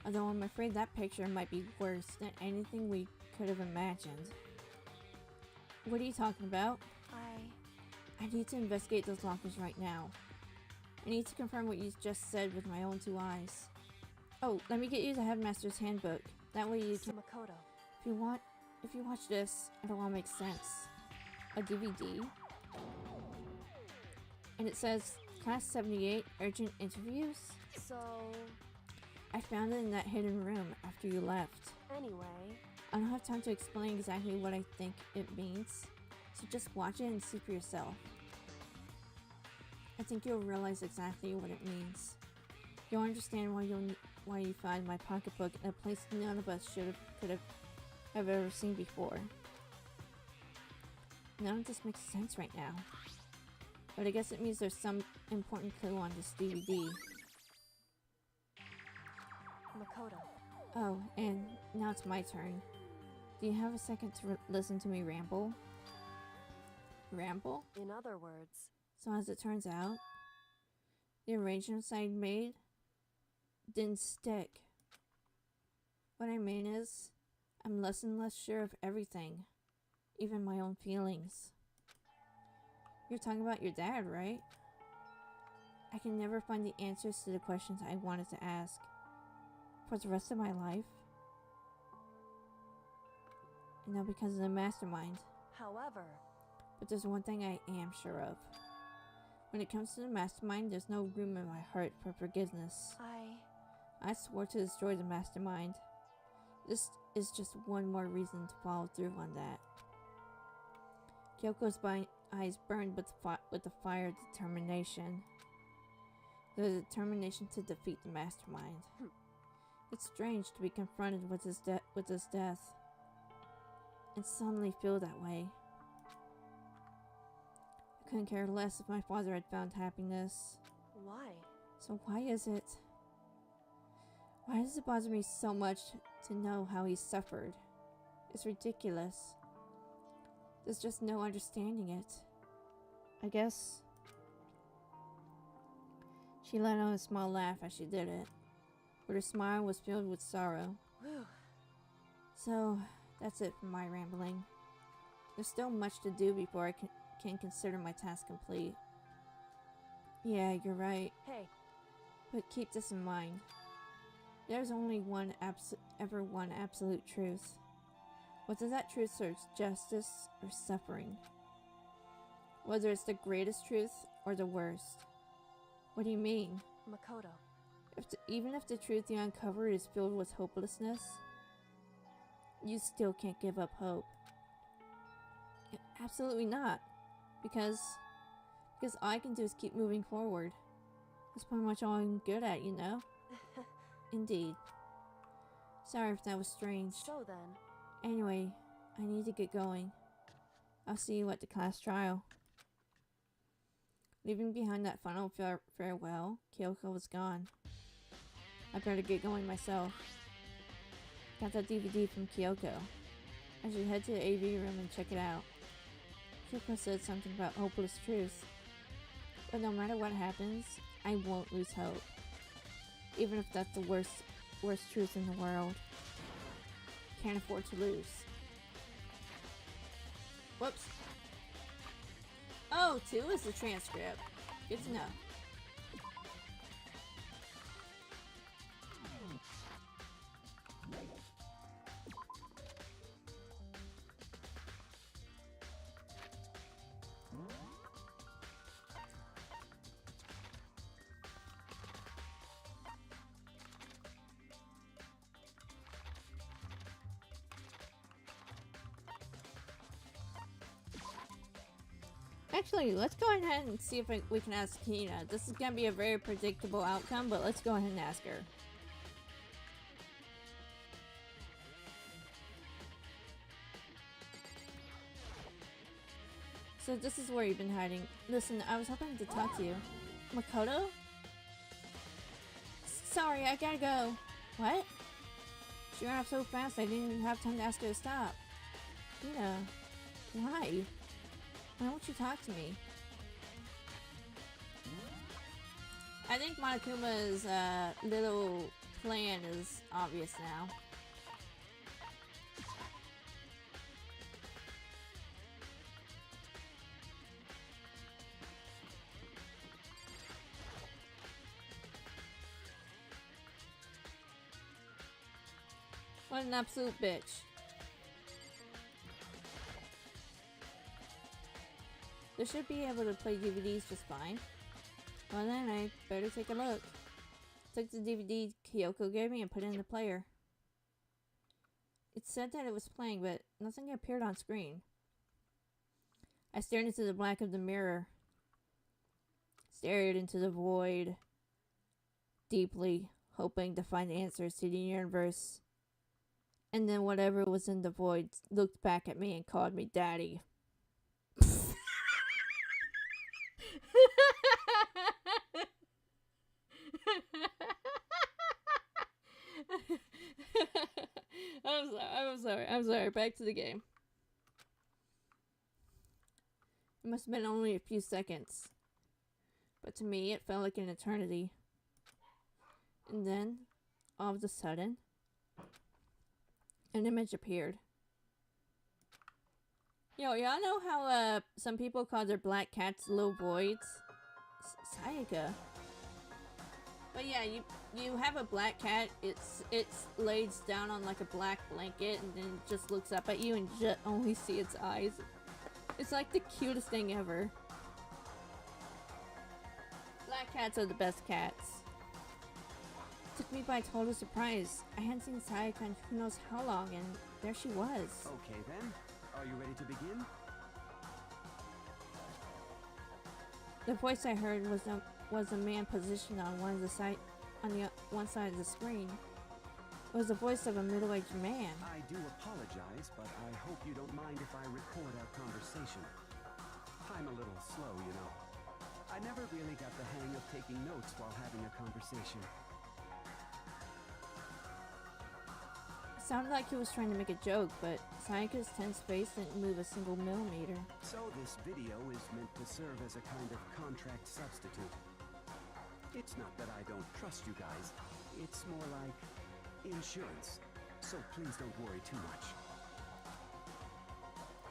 Although I'm afraid that picture might be worse than anything we could have imagined. What are you talking about? I need to investigate those lockers right now. I need to confirm what you just said with my own two eyes. Oh, let me get you the headmaster's handbook. That way you can... Makoto. If you watch this, it'll all make sense. A DVD. And it says, Class 78, Urgent Interviews? So... I found it in that hidden room after you left. Anyway... I don't have time to explain exactly what I think it means, so just watch it and see for yourself. I think you'll realize exactly what it means. You'll understand why you found my pocketbook in a place none of us could have ever seen before. None of this makes sense right now, but I guess it means there's some important clue on this DVD. Makoto. Oh, and now it's my turn. Do you have a second to listen to me ramble? Ramble? In other words... So as it turns out, the arrangements I made didn't stick. What I mean is, I'm less and less sure of everything, even my own feelings. You're talking about your dad, right? I can never find the answers to the questions I wanted to ask for the rest of my life. And not because of the mastermind. However... But there's one thing I am sure of. When it comes to the mastermind, there's no room in my heart for forgiveness. I swore to destroy the mastermind. This is just one more reason to follow through on that. Kyoko's eyes burned with the fire of determination. The determination to defeat the mastermind. It's strange to be confronted with his death. And suddenly feel that way. I couldn't care less if my father had found happiness. Why? So why is it? Why does it bother me so much to know how he suffered? It's ridiculous. There's just no understanding it. I guess... She let out a small laugh as she did it, but her smile was filled with sorrow. Whew. So, That's it for my rambling. There's still much to do before I can consider my task complete. Yeah, you're right. Hey, But keep this in mind. There's only one absolute truth. Whether that truth serves justice or suffering. Whether it's the greatest truth or the worst. What do you mean? Makoto. Even if the truth you uncover is filled with hopelessness, you still can't give up hope. Absolutely not. Because all I can do is keep moving forward. That's pretty much all I'm good at, you know? Indeed. Sorry if that was strange. So then, Anyway, I need to get going. I'll see you at the class trial. Leaving behind that final farewell, Kyoko was gone. I better get going myself. Got that DVD from Kyoko. I should head to the AV room and check it out. Kyoko said something about hopeless truth. But no matter what happens, I won't lose hope. Even if that's the worst truth in the world. Can't afford to lose. Whoops. Oh, 2 is the transcript. Good to know. Actually, let's go ahead and see if we can ask Hina. This is gonna be a very predictable outcome, but let's go ahead and ask her. So this is where you've been hiding. Listen, I was hoping to talk to you. Makoto? Sorry, I gotta go. What? She ran off so fast I didn't even have time to ask her to stop. Hina, why? Why won't you talk to me? I think Monokuma's little plan is obvious now. What an absolute bitch. They should be able to play DVDs just fine. Well then, I better take a look. Took the DVD Kyoko gave me and put it in the player. It said that it was playing, but nothing appeared on screen. I stared into the black of the mirror. Stared into the void. Deeply, hoping to find answers to the universe. And then whatever was in the void looked back at me and called me daddy. I'm sorry. Back to the game. It must have been only a few seconds. But to me, it felt like an eternity. And then, all of a sudden, an image appeared. Yo, y'all know how some people call their black cats little voids? Sayaka. But yeah, you have a black cat. It's lays down on like a black blanket and then it just looks up at you and you just only see its eyes. It's like the cutest thing ever. Black cats are the best cats. Took me by total surprise. I hadn't seen Sayaka in who knows how long, and there she was. Okay then, are you ready to begin? The voice I heard was a man positioned on one side of the screen. It was the voice of a middle-aged man. I do apologize, but I hope you don't mind if I record our conversation. I'm a little slow, you know. I never really got the hang of taking notes while having a conversation. It sounded like he was trying to make a joke, but Sayaka's tense face didn't move a single millimeter. So this video is meant to serve as a kind of contract substitute. It's not that I don't trust you guys. It's more like insurance. So please don't worry too much.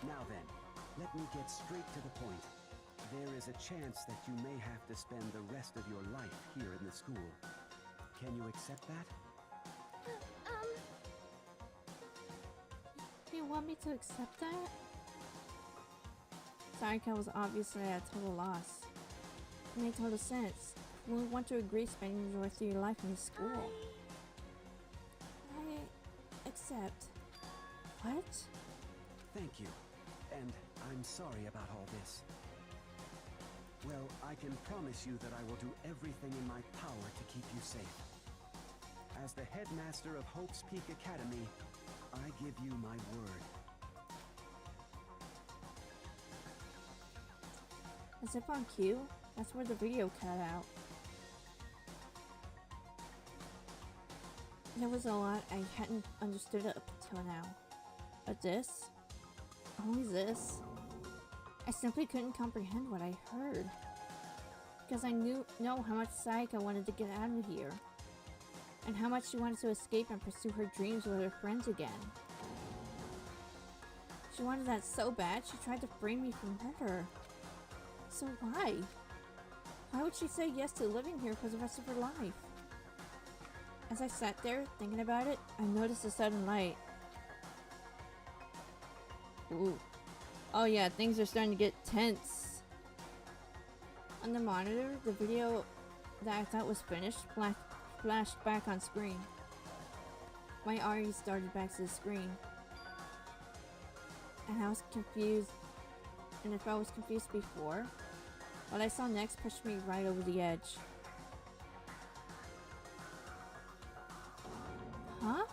Now then, let me get straight to the point. There is a chance that you may have to spend the rest of your life here in the school. Can you accept that? You want me to accept that? Sayaka was obviously at a total loss. It made total sense. You would want to agree spending the rest of your life in the school. I accept. What? Thank you. And I'm sorry about all this. Well, I can promise you that I will do everything in my power to keep you safe. As the headmaster of Hope's Peak Academy, I give you my word. As if on cue, that's where the video cut out. There was a lot I hadn't understood up until now. But this? Only this? I simply couldn't comprehend what I heard. Because I know how much Sayaka wanted to get out of here. And how much she wanted to escape and pursue her dreams with her friends again. She wanted that so bad, she tried to frame me for murder. So why? Why would she say yes to living here for the rest of her life? As I sat there, thinking about it, I noticed a sudden light. Ooh. Oh yeah, things are starting to get tense. On the monitor, the video that I thought was finished flashed back on screen. My RE started back to the screen. And I was confused. And if I was confused before, what I saw next pushed me right over the edge. Huh?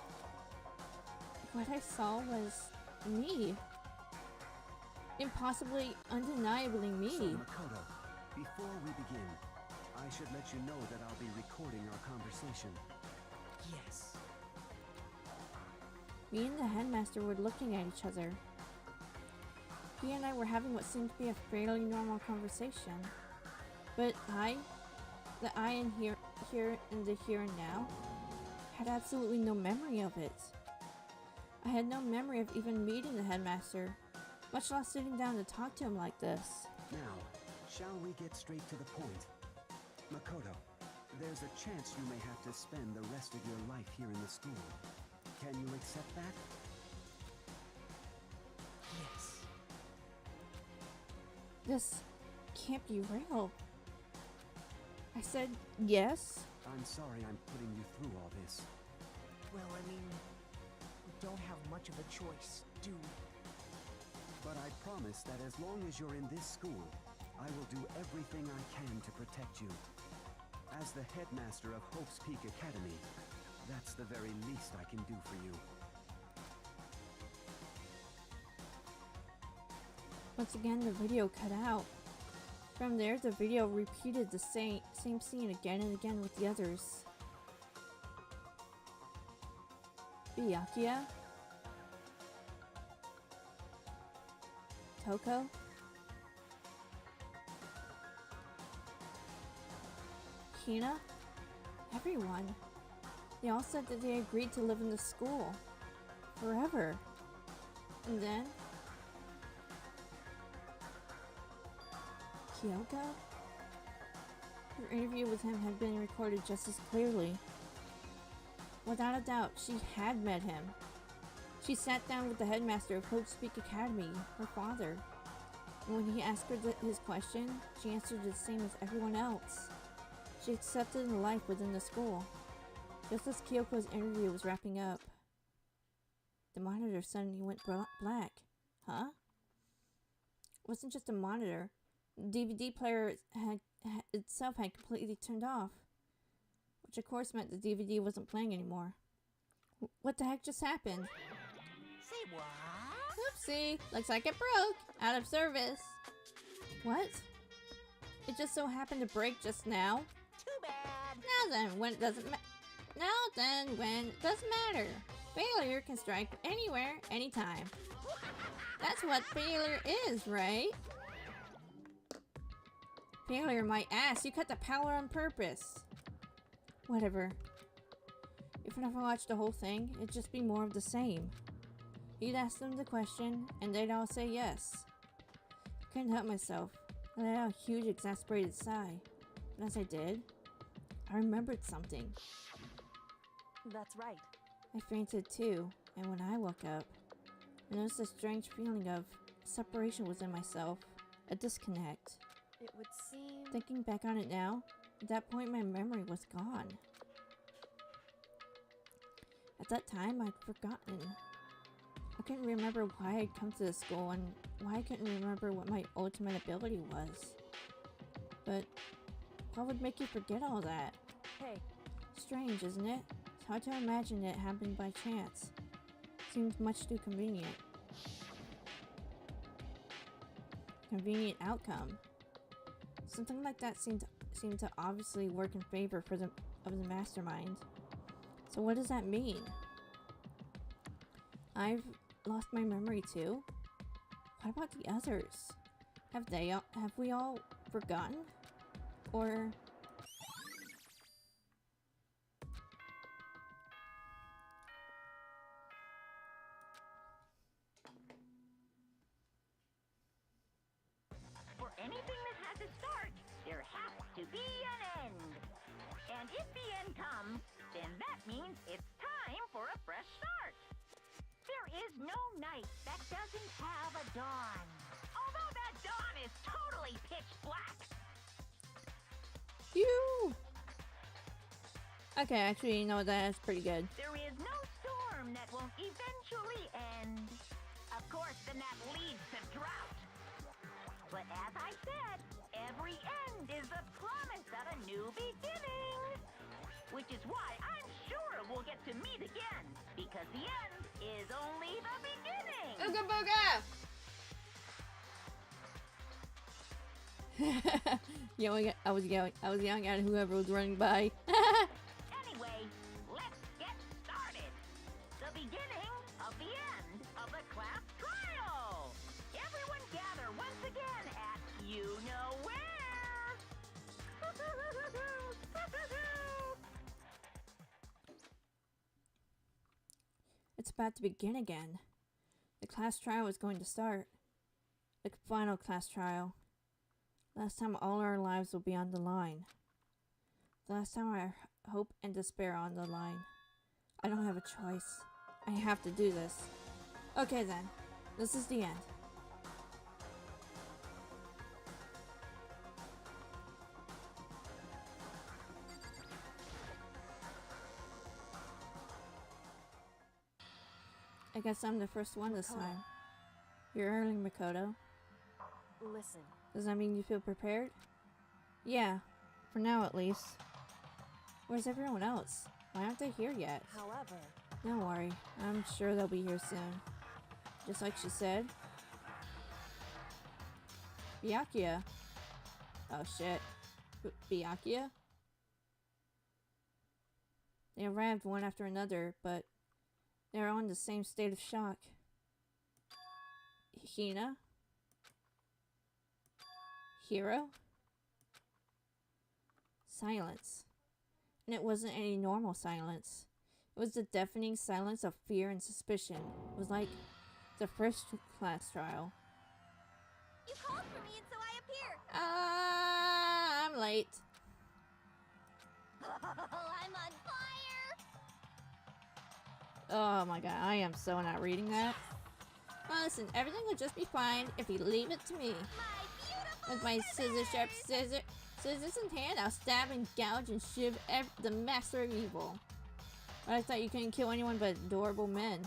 What I saw was me. Impossibly, undeniably me. So, Makoto, before we begin, I should let you know that I'll be recording our conversation. Yes. Me and the headmaster were looking at each other. He and I were having what seemed to be a fairly normal conversation. But the I in here in the here and now, had absolutely no memory of it. I had no memory of even meeting the headmaster, much less sitting down to talk to him like this. Now, shall we get straight to the point? Makoto, there's a chance you may have to spend the rest of your life here in the school. Can you accept that? Yes. This can't be real. I said yes. I'm sorry I'm putting you through all this. Well, I mean, we don't have much of a choice, do we? But I promise that as long as you're in this school, I will do everything I can to protect you. As the headmaster of Hope's Peak Academy, that's the very least I can do for you. Once again, the video cut out. From there, the video repeated the same scene again and again with the others. Byakuya? Toko? Hina? Everyone. They all said that they agreed to live in the school. Forever. And then... Kyoko? Her interview with him had been recorded just as clearly. Without a doubt, she had met him. She sat down with the headmaster of Hope's Peak Academy, her father. And when he asked her his question, she answered the same as everyone else. She accepted a life within the school. Just as Kyoko's interview was wrapping up, the monitor suddenly went black. Huh? It wasn't just a monitor. The DVD player itself had completely turned off, which of course meant the DVD wasn't playing anymore. What the heck just happened? Say what? Oopsie! Looks like it broke! Out of service! What? It just so happened to break just now? Too bad. Now then, when it doesn't matter. Failure can strike anywhere, anytime. That's what failure is, right? Failure, my ass. You cut the power on purpose. Whatever. If I never watched the whole thing, it'd just be more of the same. You'd ask them the question, and they'd all say yes. I couldn't help myself. I let out a huge exasperated sigh. But as I did, I remembered something. That's right. I fainted too, and when I woke up, I noticed a strange feeling of separation within myself, a disconnect. It would seem... Thinking back on it now, at that point my memory was gone. At that time, I'd forgotten. I couldn't remember why I'd come to the school and why I couldn't remember what my ultimate ability was. But what would make you forget all that? Hey, Strange, isn't it? It's hard to imagine it happened by chance. Seems much too convenient. Convenient outcome. Something like that seemed to obviously work in favor of the mastermind. So what does that mean? I've lost my memory too? What about the others? Have we all forgotten? Or... For anything that has a start, there has to be an end. And if the end comes, then that means it's time for a fresh start. There is no night that doesn't have a dawn. Although that dawn is totally pitch black. Phew! Okay, actually, you know, that's pretty good. There is no storm that won't eventually end. Of course, then that leads to drought. But as I said, every end is the promise of a new beginning. Which is why I'm sure we'll get to meet again. Because the end is only the beginning. Ooga booga! I was yelling at whoever was running by. Anyway, let's get started. The beginning of the end of the class trial. Everyone gather once again at you know where. It's about to begin again. The class trial is going to start. The final class trial. Last time all our lives will be on the line. The last time our hope and despair are on the line. I don't have a choice. I have to do this. Okay then. This is the end. I guess I'm the first one this time. You're early, Makoto. listen. Does that mean you feel prepared? Yeah, for now at least. Where's everyone else? Why aren't they here yet? However, Don't worry, I'm sure they'll be here soon. Just like she said. Byakuya. Oh shit. Byakuya? They arrived one after another, but they're all in the same state of shock. Hina? Hiro? Silence. And it wasn't any normal silence. It was the deafening silence of fear and suspicion. It was like the first class trial. You called for me and so I appear. I'm late. I'm on fire. Oh my god, I am so not reading that. Well, listen, everything will just be fine if you leave it to me. My beautiful With my sharp scissors in hand, I'll stab and gouge and shiv the master of evil. But I thought you couldn't kill anyone but adorable men.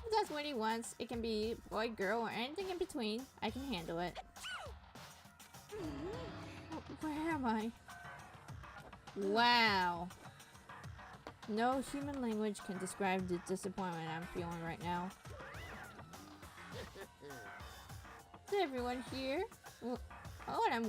If that's what he wants, it can be boy, girl, or anything in between. I can handle it. Where am I? Wow. No human language can describe the disappointment I'm feeling right now. Is everyone here? Oh, and I'm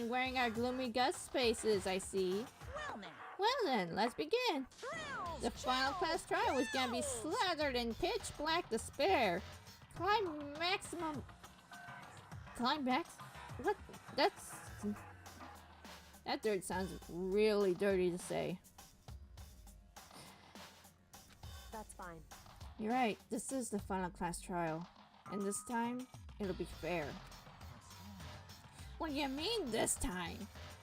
wearing our gloomy gust spaces, I see. Well now, Well then, let's begin. thrills, The final class trial was gonna be slathered in pitch black despair. Climax? What? That dirt sounds really dirty to say. that's That's fine. You're right, this is the final class trial. And this time, it'll be fair. What do you mean this time?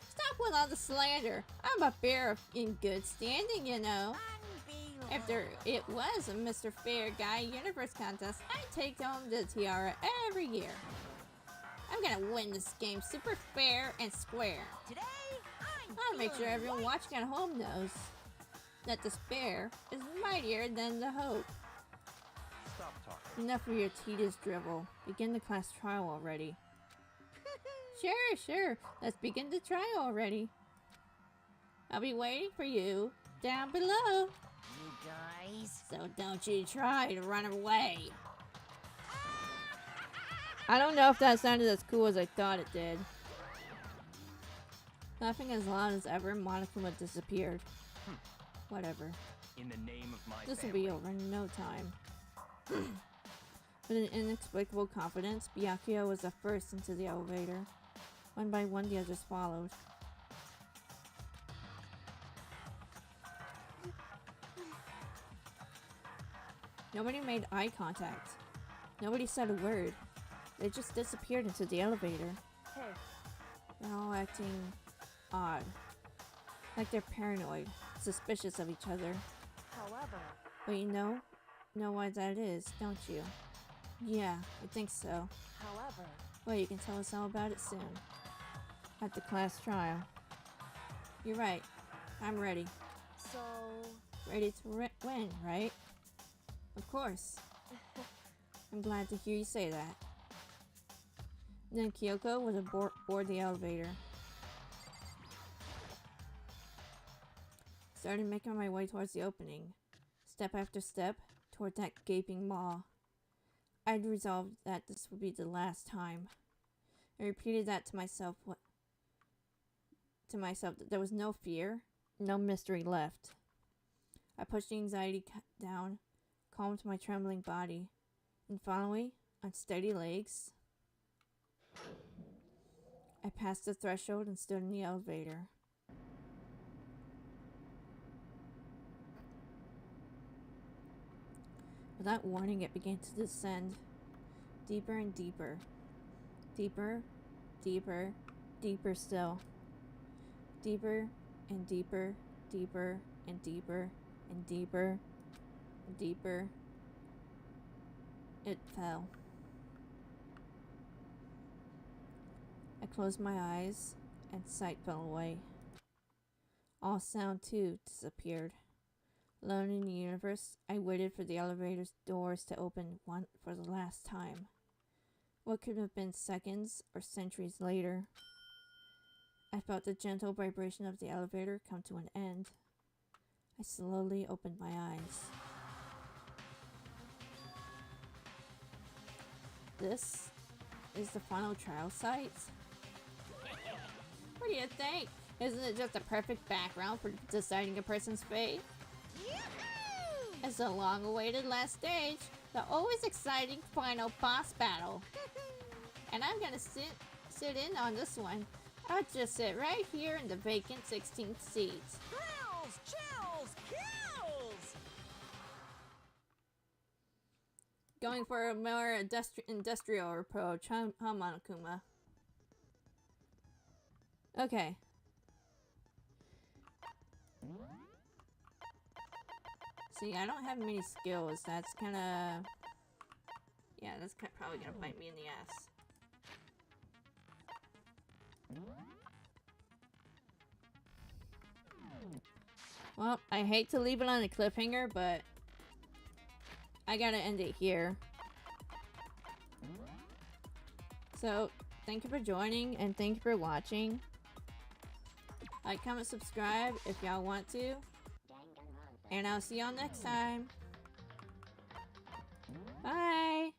Stop with all the slander. I'm a bear in good standing, you know. If it was a Mr. Fair Guy Universe contest, I'd take home the tiara every year. I'm gonna win this game super fair and square. Today, I'll make sure everyone watching at home knows that the spare is mightier than the hope. Stop talking. Enough of your tedious drivel. Begin the class trial already. Sure. Let's begin the trial already. I'll be waiting for you down below. You guys. So don't you try to run away. I don't know if that sounded as cool as I thought it did. Laughing as loud as ever, Monokuma disappeared. Whatever. In the name of my This will family. be over in no time. With an inexplicable confidence, Byakuya was the first into the elevator. One by one, the others followed. Nobody made eye contact. Nobody said a word. They just disappeared into the elevator. Hey, They're all acting odd. Like they're paranoid, suspicious of each other. however, But you know why that is, don't you? Yeah, I think so. however, Well, you can tell us all about it soon. At the class trial. You're right. I'm ready. so Ready to win, right? Of course. I'm glad to hear you say that. Then Kyoko was aboard the elevator. Started making my way towards the opening. Step after step, toward that gaping maw. I'd resolved that this would be the last time. I repeated that to myself that there was no fear, no mystery left. I pushed the anxiety down, calmed my trembling body, and finally, on steady legs, I passed the threshold and stood in the elevator. Without warning, it began to descend, deeper and deeper. Deeper, deeper, deeper still. Deeper and deeper, deeper and deeper and deeper and deeper. It fell. I closed my eyes and sight fell away. All sound too disappeared. Alone in the universe, I waited for the elevator's doors to open one for the last time. What could have been seconds or centuries later? I felt the gentle vibration of the elevator come to an end. I slowly opened my eyes. This is the final trial site? What do you think? Isn't it just a perfect background for deciding a person's fate? It's the long-awaited last stage, the always exciting final boss battle. And I'm gonna sit in on this one. I'll just sit right here in the vacant 16th seat. Thrills, chills, kills! Going for a more industrial approach, huh, Monokuma? Okay. See, I don't have many skills. That's kind of... Yeah, that's probably going to bite me in the ass. Well, I hate to leave it on a cliffhanger, but I gotta end it here. So, thank you for joining, and thank you for watching. Like, comment, subscribe if y'all want to. And I'll see y'all next time. Bye!